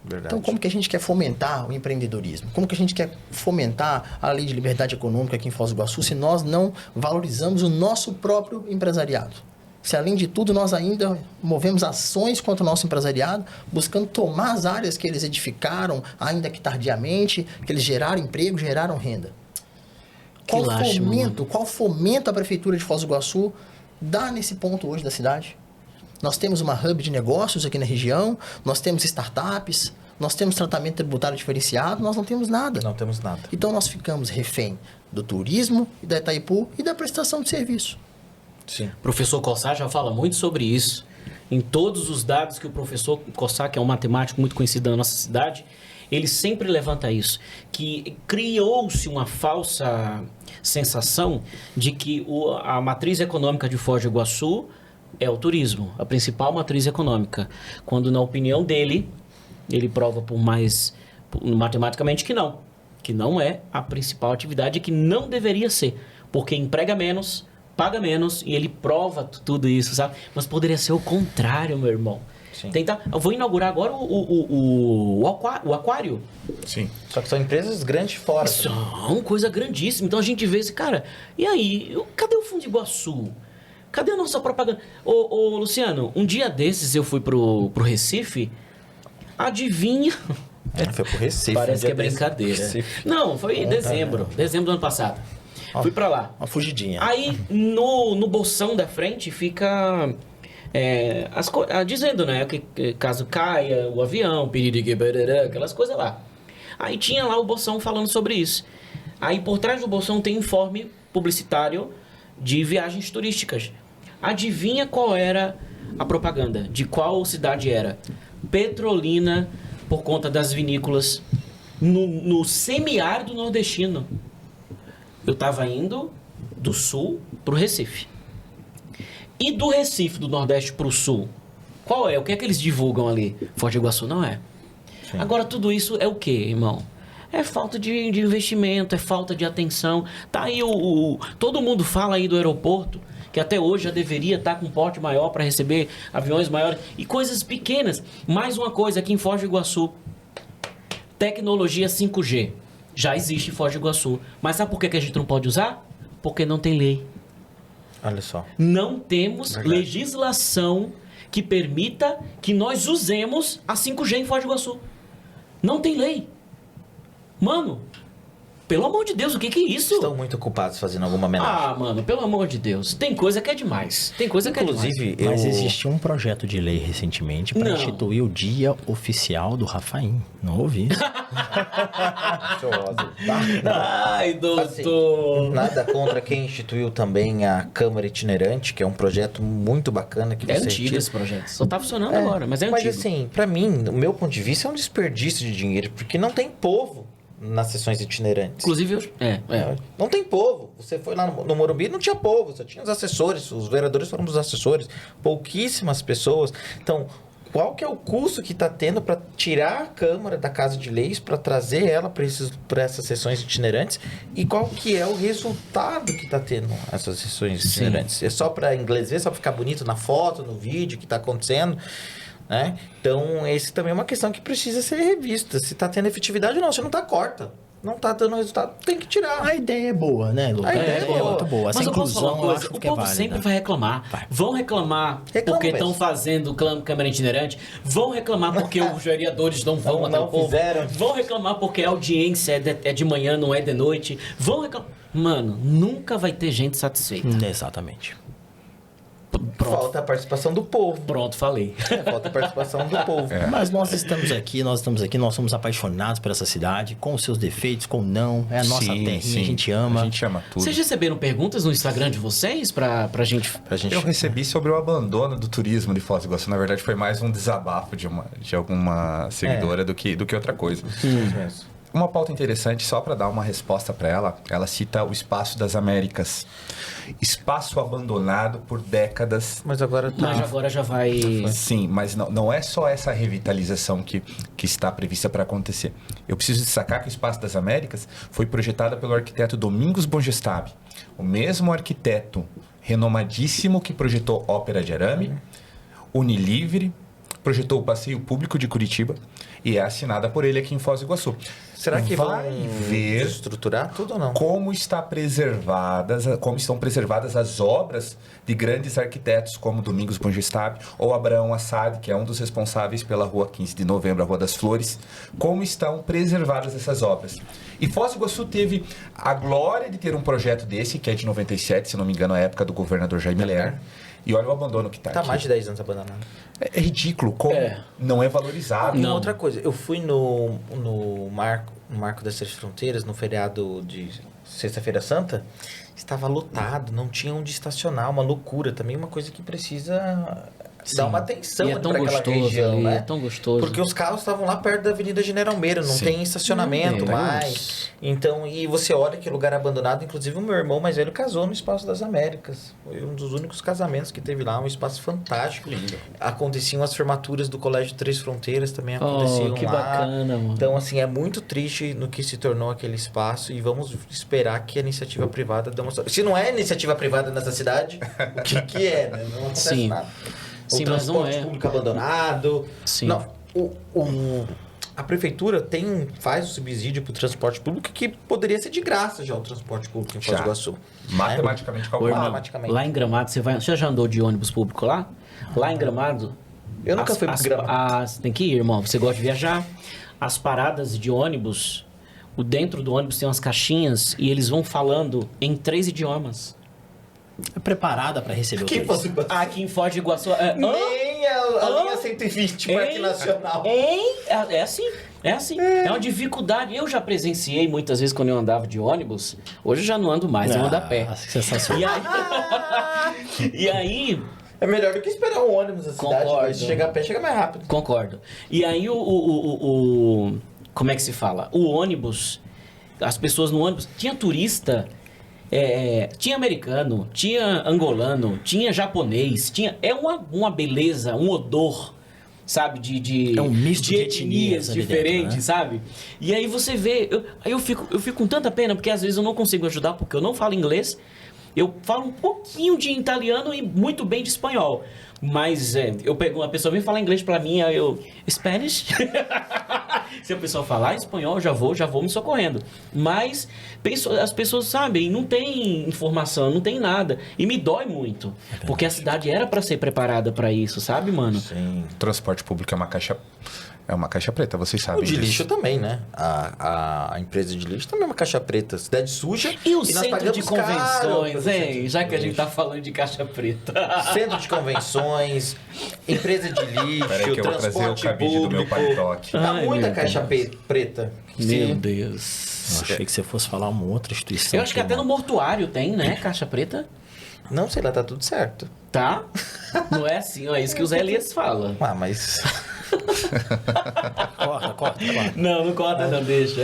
Verdade. Então, como que a gente quer fomentar o empreendedorismo? Como que a gente quer fomentar a lei de liberdade econômica aqui em Foz do Iguaçu se nós não valorizamos o nosso próprio empresariado? Se, além de tudo, nós ainda movemos ações contra o nosso empresariado, buscando tomar as áreas que eles edificaram, ainda que tardiamente, que eles geraram emprego, geraram renda. Qual fomento a Prefeitura de Foz do Iguaçu dá nesse ponto hoje da cidade? Nós temos uma hub de negócios aqui na região, nós temos startups, nós temos tratamento tributário diferenciado, nós não temos nada. Não temos nada. Então, nós ficamos refém do turismo, e da Itaipu e da prestação de serviço. Sim. O professor Cossar já fala muito sobre isso. Em todos os dados que o professor Cossar, que é um matemático muito conhecido na nossa cidade, ele sempre levanta isso. Que criou-se uma falsa sensação de que a matriz econômica de Foz do Iguaçu é o turismo, a principal matriz econômica. Quando, na opinião dele, ele prova matematicamente que não é a principal atividade, que não deveria ser, porque emprega menos, paga menos, e ele prova tudo isso, sabe? Mas poderia ser o contrário, meu irmão. Sim. Eu vou inaugurar agora o aquário. Sim. Só que são empresas grandes fora. São coisa grandíssima. Então a gente vê esse cara. E aí, cadê o Fundo de Iguaçu? Cadê a nossa propaganda? Ô, Luciano, um dia desses eu fui pro Recife. Adivinha? Foi pro Recife. Parece que é brincadeira. Recife. Não, foi em dezembro do ano passado. Fui pra lá. Uma fugidinha. Aí, no bolsão da frente, fica dizendo, né? Que caso caia o avião, piririque, barará, aquelas coisas lá. Aí tinha lá o bolsão falando sobre isso. Aí, por trás do bolsão tem informe publicitário de viagens turísticas. Adivinha qual era a propaganda? De qual cidade era? Petrolina, por conta das vinícolas, no semiárido nordestino. Eu estava indo do sul para o Recife. E do Recife, do Nordeste para o sul, qual é? O que é que eles divulgam ali? Foz do Iguaçu não é. Sim. Agora, tudo isso é o quê, irmão? É falta de investimento, é falta de atenção. Tá aí todo mundo fala aí do aeroporto, que até hoje já deveria estar com um porte maior para receber aviões maiores e coisas pequenas. Mais uma coisa aqui em Foz do Iguaçu, tecnologia 5G. Já existe em Foz do Iguaçu. Mas sabe por que a gente não pode usar? Porque não tem lei. Olha só. Não temos legislação que permita que nós usemos a 5G em Foz do Iguaçu. Não tem lei. Mano, pelo amor de Deus, o que é isso? Estão muito ocupados fazendo alguma homenagem. Ah, mano, pelo amor de Deus. Tem coisa que é demais. Inclusive, Mas existiu um projeto de lei recentemente para Não. instituir o dia oficial do Rafaim. Não ouvi isso. Ai, doutor. Assim, nada contra quem instituiu também a Câmara Itinerante, que é um projeto muito bacana. Que É você antigo retira. esse projeto. Só tá funcionando agora, mas é antigo. Mas assim, pra mim, do meu ponto de vista, é um desperdício de dinheiro, porque não tem povo nas sessões itinerantes. Inclusive, Não tem povo. Você foi lá no Morumbi, não tinha povo, só tinha os assessores, os vereadores foram os assessores, pouquíssimas pessoas. Então, qual que é o custo que está tendo para tirar a Câmara da Casa de Leis, para trazer ela para essas sessões itinerantes, e qual que é o resultado que está tendo essas sessões itinerantes? É só para inglês ver, só para ficar bonito na foto, no vídeo que está acontecendo? Né? Então, esse também é uma questão que precisa ser revista. Se está tendo efetividade ou não. Se não está, corta. não tá dando resultado, tem que tirar. A ideia é boa, né, Lucas? A ideia é boa. muito boa. Essa Mas eu posso falar inclusão uma eu coisa, acho o que é povo válida. sempre vai reclamar. Vão reclamar Reclama porque mesmo. estão fazendo câmera itinerante. Vão reclamar porque os vereadores não vão até Não o povo. fizeram. Vão reclamar porque a audiência é de manhã, não é de noite. Vão reclamar. Mano, nunca vai ter gente satisfeita. Exatamente. Pronto, Falta a participação do povo. pronto, falei. Falta a participação do povo. Mas nós estamos aqui, nós somos apaixonados por essa cidade, com os seus defeitos, com o não. É a nossa terrinha, a gente ama. A gente ama tudo. Vocês receberam perguntas no Instagram de vocês pra gente... Eu recebi sobre o abandono do turismo de Foz do Iguaçu. Na verdade, foi mais um desabafo de alguma seguidora do que outra coisa. Uma pauta interessante, só para dar uma resposta para ela cita o Espaço das Américas. Espaço abandonado por décadas. Mas agora tá. Mas agora já vai... Sim, mas não é só essa revitalização que está prevista para acontecer. Eu preciso destacar que o Espaço das Américas foi projetado pelo arquiteto Domingos Bongestab, o mesmo arquiteto renomadíssimo que projetou Ópera de Arame, Unilivre, projetou o Passeio Público de Curitiba e é assinada por ele aqui em Foz do Iguaçu. Será que vai vão ver estruturar tudo ou não? como estão preservadas as obras de grandes arquitetos como Domingos Bongestab ou Abraão Assad, que é um dos responsáveis pela Rua 15 de Novembro, a Rua das Flores, como estão preservadas essas obras. E Foz do Iguaçu teve a glória de ter um projeto desse, que é de 97, se não me engano, a época do governador Jaime Lerner. E olha o abandono que está Tá aqui. mais de 10 anos abandonado. É ridículo como não é valorizado. E Não. outra coisa, eu fui no Marco das Três Fronteiras, no feriado de Sexta-feira Santa, estava lotado, não tinha onde estacionar, uma loucura. Também uma coisa que precisa dar uma atenção E é tão para aquela gostoso região, ali, né? é tão gostoso. Porque os carros estavam lá perto da Avenida General Meira, não Sim. tem estacionamento Não tem. mais. Então, e você olha que lugar abandonado, inclusive o meu irmão mais velho casou no Espaço das Américas. Foi um dos únicos casamentos que teve lá, um espaço fantástico. Lindo. Aconteciam as formaturas do Colégio Três Fronteiras, também aconteciam que lá. bacana, mano. Então, assim, é muito triste no que se tornou aquele espaço e vamos esperar que a iniciativa privada dê uma... Se não é iniciativa privada nessa cidade, o que é, né? Não acontece Sim. nada. Sim, O mas não transporte é. público abandonado. Sim. Não, a prefeitura faz o subsídio para o transporte público que poderia ser de graça já o transporte público em Foz do Já. Iguaçu. Matematicamente Ô, calculado. irmão, automaticamente. lá em Gramado, você já andou de ônibus público lá? Lá em Gramado... Eu nunca fui pro Gramado. Tem que ir, irmão. Você gosta de viajar. As paradas de ônibus, dentro do ônibus tem umas caixinhas e eles vão falando em 3 idiomas. É preparada para receber o Quem turista. fosse Iguaçu? Aqui em Foz do Iguaçu... Nem a linha 120 Parque Hein? Nacional. Hein? É assim. É assim. É uma dificuldade. Eu já presenciei muitas vezes quando eu andava de ônibus. Hoje eu já não ando mais, eu ando a pé. Nossa, que sensacional. E aí... e aí... É melhor do que esperar um ônibus na cidade. Concordo. Mas se chegar a pé, chega mais rápido. Concordo. E aí como é que se fala? O ônibus, as pessoas no ônibus, tinha turista, tinha americano, tinha angolano, tinha japonês, é uma beleza, um odor, sabe, É um misto de etnias etnias ali diferentes, dentro, né? sabe? E aí você vê, eu fico com tanta pena, porque às vezes eu não consigo ajudar porque eu não falo inglês. Eu falo um pouquinho de italiano e muito bem de espanhol. Mas eu pego uma pessoa vem falar inglês pra mim, aí eu... Spanish? Se a pessoa falar espanhol, já vou me socorrendo. Mas as pessoas sabem, não tem informação, não tem nada. E me dói muito. Porque a cidade era pra ser preparada pra isso, sabe, mano? Sim. Transporte público é uma caixa preta, vocês sabem O de disso. lixo também, né? A empresa de lixo também é uma caixa preta. Cidade suja. E o nós centro de pagamos caro convenções, pelo hein? centro de Já que a gente lixo. tá falando de caixa preta. Centro de convenções, empresa de lixo, Peraí que eu vou trazer o transporte cabide do meu público. paletó aqui. Tá Ai, muita meu caixa Deus. preta. Meu Sim. Deus. Eu achei que você fosse falar uma outra instituição. Eu acho que até no mortuário tem, né? Caixa preta. Não, sei lá, tá tudo certo. Tá? Não é assim, ó. É isso que os Elias falam. Ah, mas... Corta. Não corta, não, deixa.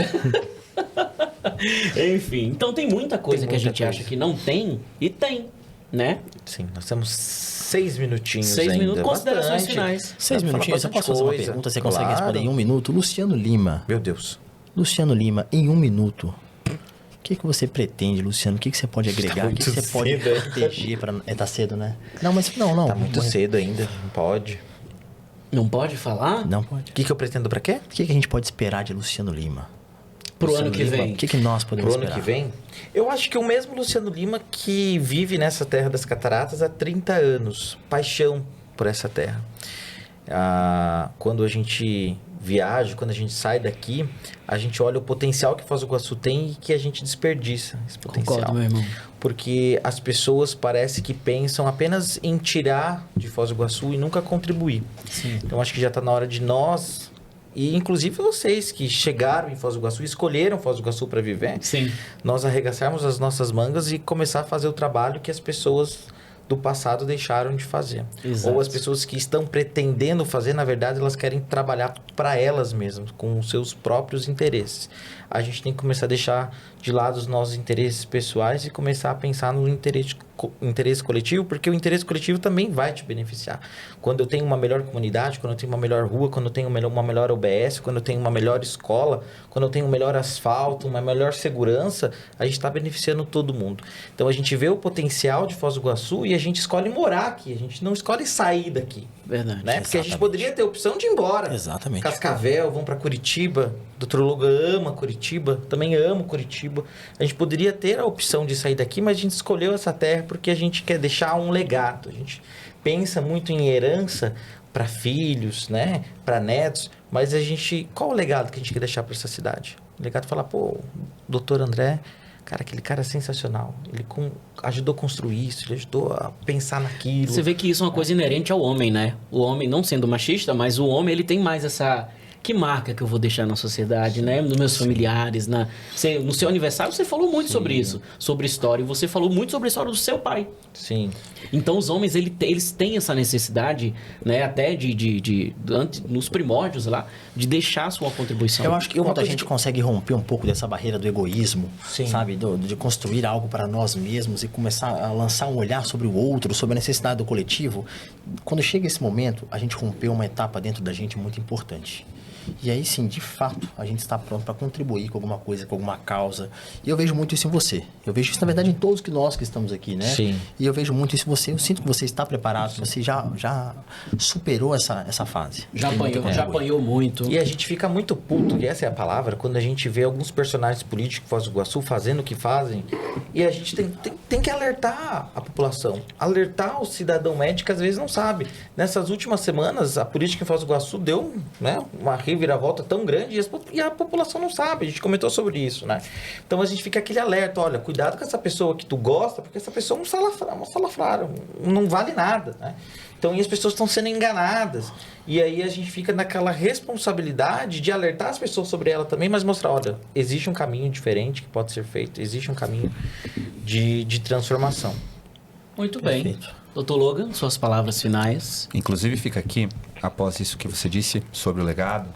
Enfim, então tem muita coisa Tem que a muita gente coisa. acha que não tem e tem, né? Sim, nós temos 6 minutinhos 6 ainda. minutos, considerações bastante. finais. 6 Dá pra minutinhos, falar eu posso fazer uma bastante pergunta? Você coisa. consegue Claro. responder em 1 minuto? Luciano Lima. Meu Deus. Luciano Lima, em 1 minuto. O que você pretende, Luciano? O que você pode agregar? O que muito você pode cedo ainda. proteger para... tá cedo, né? Não, mas não. Tá muito cedo ainda, não pode. Não pode falar? Não pode. O que eu pretendo pra quê? O que a gente pode esperar de Luciano Lima? Pro ano que vem. O que nós podemos Pro ano esperar? que vem? Eu acho que o mesmo Luciano Lima que vive nessa terra das cataratas há 30 anos. Paixão por essa terra. Quando a gente viaja, quando a gente sai daqui, a gente olha o potencial que Foz do Iguaçu tem e que a gente desperdiça esse potencial. Concordo, meu irmão. Porque as pessoas parece que pensam apenas em tirar de Foz do Iguaçu e nunca contribuir. Sim. Então acho que já está na hora de nós, e inclusive vocês que chegaram em Foz do Iguaçu, escolheram Foz do Iguaçu para viver, Sim. nós arregaçarmos as nossas mangas e começar a fazer o trabalho que as pessoas do passado deixaram de fazer. Exato. Ou as pessoas que estão pretendendo fazer, na verdade, elas querem trabalhar para elas mesmas, com os seus próprios interesses. A gente tem que começar a deixar de lado os nossos interesses pessoais e começar a pensar no interesse coletivo, porque o interesse coletivo também vai te beneficiar. Quando eu tenho uma melhor comunidade, quando eu tenho uma melhor rua, quando eu tenho uma melhor UBS, quando eu tenho uma melhor escola, quando eu tenho um melhor asfalto, uma melhor segurança, a gente está beneficiando todo mundo. Então a gente vê o potencial de Foz do Iguaçu e a gente escolhe morar aqui, a gente não escolhe sair daqui. Verdade. Né? Porque a gente Exatamente. poderia ter a opção de ir embora. Exatamente. Cascavel, vão para Curitiba. O Dr. Luga ama Curitiba, também amo Curitiba. A gente poderia ter a opção de sair daqui, mas a gente escolheu essa terra porque a gente quer deixar um legado. A gente pensa muito em herança para filhos, né? Para netos, mas a gente, qual o legado que a gente quer deixar para essa cidade? O legado é falar, pô, o Dr. André, cara, aquele cara é sensacional. Ele ajudou a construir isso, ele ajudou a pensar naquilo. Você vê que isso é uma coisa inerente ao homem, né? O homem, não sendo machista, mas o homem, ele tem mais essa... Que marca que eu vou deixar na sociedade, né? Nos meus familiares, no seu aniversário, você falou muito sobre isso, sobre história. E você falou muito sobre a história do seu pai. Sim. Então, os homens, eles têm essa necessidade, né? Até nos primórdios lá, de deixar a sua contribuição. Eu acho que quando a gente consegue romper um pouco dessa barreira do egoísmo, Sim. sabe? De construir algo para nós mesmos e começar a lançar um olhar sobre o outro, sobre a necessidade do coletivo, quando chega esse momento, a gente rompeu uma etapa dentro da gente muito importante. E aí sim, de fato, a gente está pronto para contribuir com alguma coisa, com alguma causa. E eu vejo muito isso em você. Eu vejo isso, na verdade, em todos nós que estamos aqui, né? Sim. E eu vejo muito isso em você. Eu sinto que você está preparado, você já superou essa fase. Já Tem muito a apanhou, já contribuir. apanhou muito. E a gente fica muito puto, e essa é a palavra, quando a gente vê alguns personagens políticos de Foz do Iguaçu fazendo o que fazem, e a gente tem que alertar a população, alertar o cidadão médio que às vezes não sabe. Nessas últimas semanas, a política em Foz do Iguaçu deu, né, uma reviravolta tão grande e a população não sabe, a gente comentou sobre isso, né? Então a gente fica aquele alerta, olha, cuidado com essa pessoa que tu gosta, porque essa pessoa é um salafrário, não vale nada, né? Então, e as pessoas estão sendo enganadas. E aí a gente fica naquela responsabilidade de alertar as pessoas sobre ela também, mas mostrar, olha, existe um caminho diferente que pode ser feito, existe um caminho de transformação. Muito bem. Perfeito. Doutor Logan, suas palavras finais. Inclusive, fica aqui, após isso que você disse sobre o legado,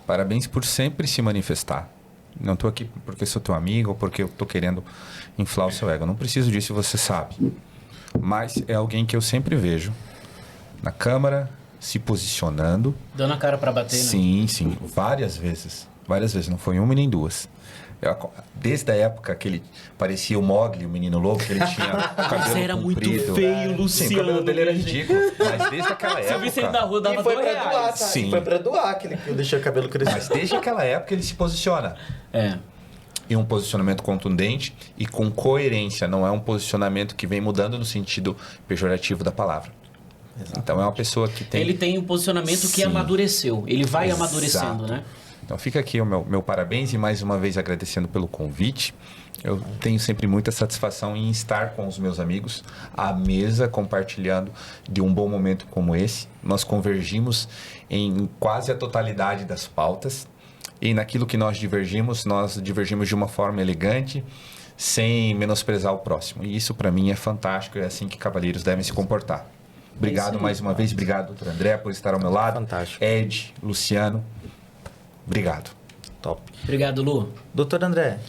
parabéns por sempre se manifestar. Não estou aqui porque sou teu amigo ou porque eu estou querendo inflar o seu ego. Eu não preciso disso, você sabe. Mas é alguém que eu sempre vejo na Câmara, se posicionando. Dando a cara para bater, né? Sim, sim. Várias vezes. Várias vezes. Não foi uma nem duas. Desde a época que ele parecia o Mogli, o menino lobo, que ele tinha cabelo Você era muito comprido. feio, Sim, Luciano. o cabelo dele era ridículo. Mas desde aquela Se eu visse ele na época... rua, dava E foi R$2. pra doar, tá? Sim. E foi pra doar que ele deixou o cabelo crescer. Mas desde aquela época ele se posiciona. É. E um posicionamento contundente e com coerência. Não é um posicionamento que vem mudando no sentido pejorativo da palavra. Então é uma pessoa que tem... Ele tem um posicionamento que Sim. amadureceu. Ele vai Exato. amadurecendo, né? Então fica aqui o meu parabéns e mais uma vez agradecendo pelo convite. Eu tenho sempre muita satisfação em estar com os meus amigos à mesa, compartilhando de um bom momento como esse. Nós convergimos em quase a totalidade das pautas e naquilo que nós divergimos de uma forma elegante, sem menosprezar o próximo. E isso para mim é fantástico, é assim que cavalheiros devem se comportar. Obrigado mais uma vez, obrigado, doutor André, por estar ao meu lado. Fantástico. Ed, Luciano, obrigado. Top. Obrigado, Lu. Doutor André,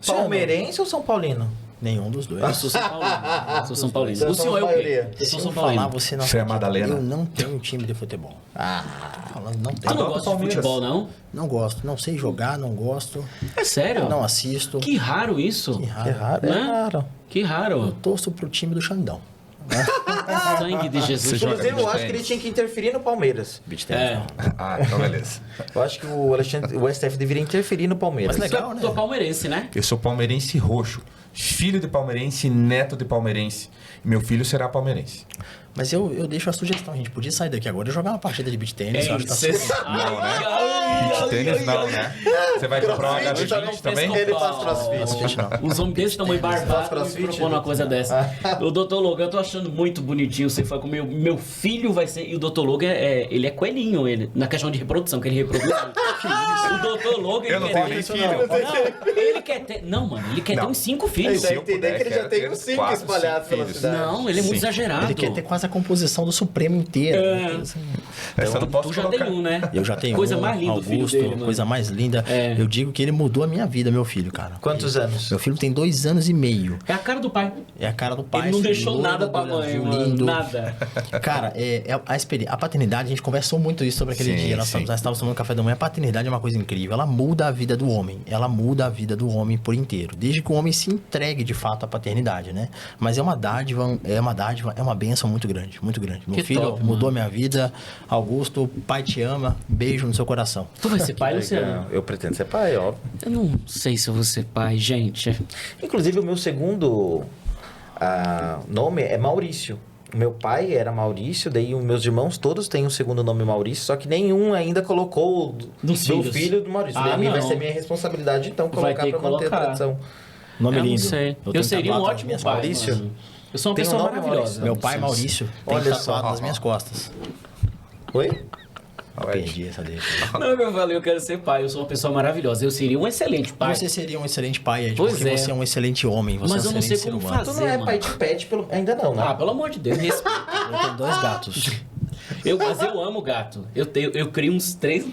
palmeirense ou São Paulino? Nenhum dos dois. Eu sou São Paulino. Eu sou São Paulino. Então O senhor é o quê? maioria. Eu Se sou eu São falar, Paulino. você não Você é acredita. Madalena? Eu não tenho um time de futebol. Falando, não Tu tenho. não Adota gosta de Palmeiras. futebol, não? Não gosto. Não sei jogar, não gosto. É sério? Não assisto. Que raro isso. Que É raro. raro, é Né? raro. Que Eu raro. torço pro time do Xandão. Sangue de Jesus. Você joga Inclusive, eu beach acho que ele tênis? tinha que interferir no Palmeiras. Beach tennis, É. não. Ah, então beleza. Eu acho que o STF deveria interferir no Palmeiras. Mas legal, Tu é né? palmeirense, né? Eu sou palmeirense roxo, filho de palmeirense, neto de palmeirense. Meu filho será palmeirense. Mas eu deixo a sugestão, a gente podia sair daqui agora e jogar uma partida de beach tennis. Eu acho que tá Cê- super... Não, né? Ai, Beach ai, tênis ai, não, ai. né? Você vai comprar uma Crossfit, HB20 também? Ele faz crossfit. Os homens desse tamanho Faz barbado crossfit, me propondo uma coisa dessa. O Dr. Logan, eu tô achando muito bonitinho. Você foi com meu filho vai ser. E o Dr. Logan, ele é coelhinho, ele, na questão de reprodução, que ele reproduz. O Dr. Logan, Eu não ele tenho quer nem ter- filho. Não, ele quer ter. Não, mano, ele quer ter Não. uns 5 filhos. Dá a eu entender puder, que ele já quero tem ter uns 5 quatro, espalhados cinco pela filhos. cidade. Não, ele é muito Sim. exagerado. Ele quer ter quase a composição do Supremo inteiro. É. Essa eu não posso Tu já colocar. tem um, né? Eu já tenho Coisa um, mais linda do filho Augusto, dele, mano. coisa mais linda. É. Eu digo que ele mudou a minha vida, meu filho, cara. Quantos anos? Meu filho tem 2 anos e meio. É a cara do pai. É a cara do pai. Ele não deixou loiro, nada pra do mãe, olho mano. lindo. Nada. Cara, a paternidade, a gente conversou muito isso sobre aquele Sim, dia. Nós sim. estávamos tomando café da manhã. A paternidade é uma coisa incrível. Ela muda a vida do homem. Ela muda a vida do homem por inteiro. Desde que o homem se entregue de fato à paternidade, né? Mas é uma dádiva, é uma bênção muito grande, muito grande. Meu Que filho top, mudou minha vida. Augusto, o pai te ama. Beijo no seu coração. Tu vai ser pai, Luciano? Eu pretendo ser pai, óbvio. Eu não sei se eu vou ser pai, gente. Inclusive, o meu segundo nome é Maurício. O meu pai era Maurício, daí os meus irmãos todos têm o segundo nome Maurício, só que nenhum ainda colocou Dos meu filhos. filho do Maurício. Ah, Daí vai não. ser minha responsabilidade, então, Vai colocar ter pra que manter a colocar. tradição. Nome Eu lindo. não sei. Eu tenho seria um tatuado nas ótimo minhas pai, Maurício? mano. Eu sou uma Tem um pessoa nome, maravilhosa. Maurício? Meu pai, Maurício, tem Olha tatuado só. nas minhas costas. Oi? Perdi essa deixa. Não, eu falei, eu quero ser pai. Eu sou uma pessoa maravilhosa. Eu seria um excelente pai. Você seria um excelente pai, Ed, Pois porque é. você é um excelente homem. Você Mas é um eu não sei excelente como ser humano. Tu não é mano. pai de pet, ainda não, né? Ah, pelo amor de Deus, respeita. Eu tenho 2 gatos. Mas eu amo gato. Eu crio uns 3.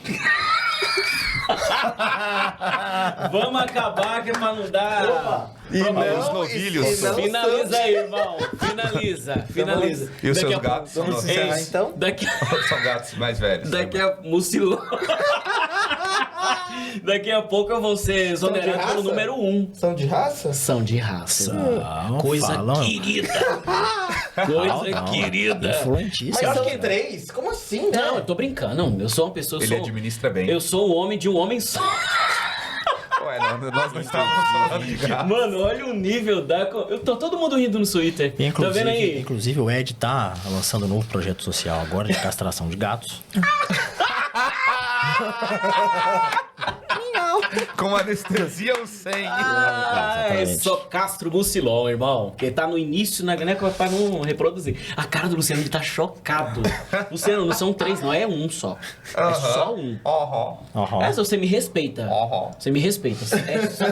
Vamos acabar que é pra não dar. Os novilhos. Finaliza aí, irmão. Finaliza. E os Daqui seus a gatos são Vamos encerrar novilhos? então? São gatos mais velhos. Daqui a mucilão. Daqui a pouco eu vou ser exonerado raça? pelo número 1. São de raça? São de raça. Não, Coisa falam. querida. Coisa Não, querida. Influentíssimo. Mas são que- 3? Como assim, né? Não, eu tô brincando. Não, eu sou uma pessoa. Ele administra bem. Eu sou o homem de um homem só. Ué, nós não estávamos falando de gato. Mano, olha o nível da. Eu tô todo mundo rindo no Twitter. Tá vendo aí? Inclusive, o Ed tá lançando um novo projeto social agora de castração de gatos. Com anestesia ou sem? Ah, é Exatamente. só Castro Mucilon, irmão. Que tá no início, né, pra não reproduzir. A cara do Luciano, ele tá chocado. Luciano, não são 3, não, é 1 só. É só 1. Aham. Aham. Essa você me respeita. Aham. Você me respeita.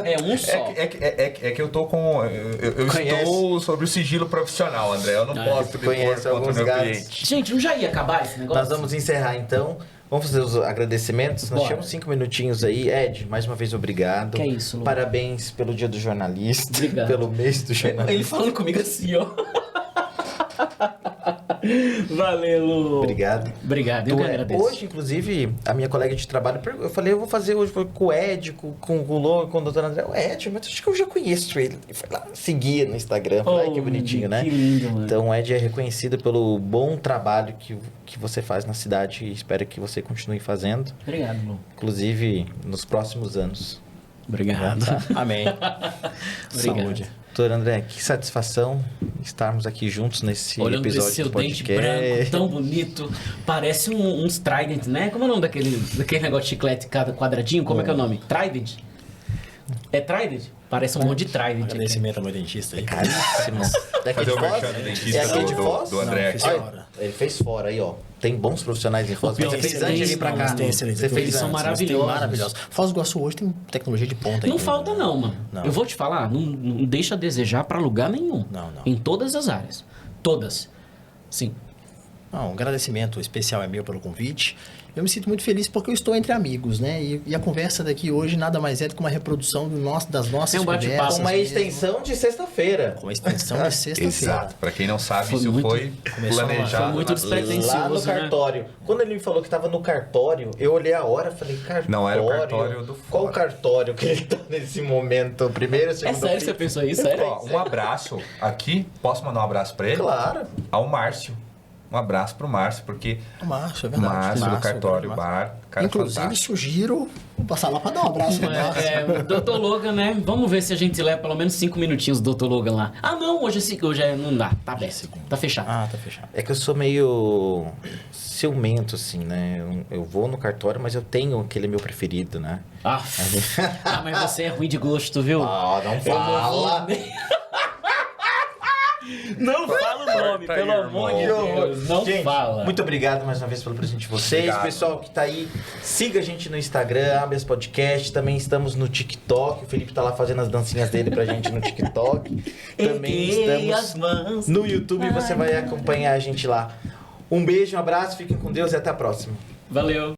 É um só. É que eu tô com. Eu Conhece? estou sobre o sigilo profissional, André. Eu não posso depor conhece contra o alguns meu gatos. cliente. Gente, não já ia acabar esse negócio? Nós vamos encerrar então. Vamos fazer os agradecimentos. Nós Bora. tínhamos 5 minutinhos aí. Ed, mais uma vez, obrigado. Que é isso, Lu? Parabéns pelo dia do jornalista. Obrigado. Pelo mês do jornalista. Ele falando comigo assim, ó. Valeu, Lu. Obrigado. Obrigado, eu que agradeço. Hoje, inclusive, a minha colega de trabalho, eu falei, eu vou fazer hoje com o Ed, com o Lô, com o doutor André. O Ed, mas acho que eu já conheço ele. Ele foi lá seguir no Instagram. Falei, ai, que bonitinho, né? Que lindo, mano. Então, o Ed é reconhecido pelo bom trabalho que você faz na cidade e espero que você continue fazendo, Obrigado, Lu. inclusive nos próximos anos. Obrigado. Amém. Obrigado. Saúde. Doutor André, que satisfação estarmos aqui juntos nesse Olhando pra esse episódio seu do dente podcast. branco, tão bonito. Parece uns Trident, né? Como é o nome daquele negócio de chiclete quadradinho? Como é que é o nome? Trident? É Trident? Parece um monte de Trident. Agradecimento ao meu dentista aí. Caríssimo. Daqui Fazer de o Foz? merchan do dentista É aqui de do Foz? André Não, aqui. fiz Olha, fora. ele fez fora aí, ó. Tem bons profissionais em Foz. pior Você que fez tem, antes de vir pra não, cá. mas tem excelente. Você fez Eles são antes. maravilhosos. Maravilhoso. Foz do Iguaçu hoje tem tecnologia de ponta. Não aí, falta né? não, mano. Não. Eu vou te falar, não deixa a desejar pra lugar nenhum. Não, não. Em todas as áreas. Todas. Sim. Um agradecimento especial é meu pelo convite. Eu me sinto muito feliz porque eu estou entre amigos, né? E a conversa daqui hoje nada mais é do que uma reprodução das nossas um bate-papo. conversas. Uma mesmo. extensão de sexta-feira. Com uma extensão de sexta-feira. Exato. Para quem não sabe, Foi isso muito- foi começou planejado. Foi muito despretensioso, Lá no né? cartório. Quando ele me falou que tava no cartório, eu olhei a hora e falei, cartório? Não, era o cartório do Qual fora. cartório que ele tá nesse momento? Primeiro, É segundo... sério, você pensou isso? Sério? Ó, um abraço aqui. Posso mandar um abraço para ele? Claro. Ao Márcio. Um abraço pro Márcio, porque O Márcio, é o verdade. Márcio do cartório Márcio. bar, cara Inclusive, fantástico. sugiro passar lá para dar um abraço. pro Márcio. Dr. Logan, né? Vamos ver se a gente leva pelo menos 5 minutinhos do Dr. Logan lá. Ah, não, hoje não dá. Tá aberto. Tá fechado. Ah, tá fechado. É que eu sou meio ciumento, assim, né? Eu vou no cartório, mas eu tenho aquele meu preferido, né? Ah, mas você é ruim de gosto, viu? Ah, não fala! Não fala o nome, Corta aí, pelo amor de irmão. Deus. Não Gente, fala. muito obrigado mais uma vez pelo presente de vocês. Obrigado. Pessoal que tá aí, siga a gente no Instagram, Habeas Podcast. Também estamos no TikTok. O Felipe tá lá fazendo as dancinhas dele pra gente no TikTok. Também estamos no YouTube. Você vai acompanhar a gente lá. Um beijo, um abraço, fiquem com Deus e até a próxima. Valeu.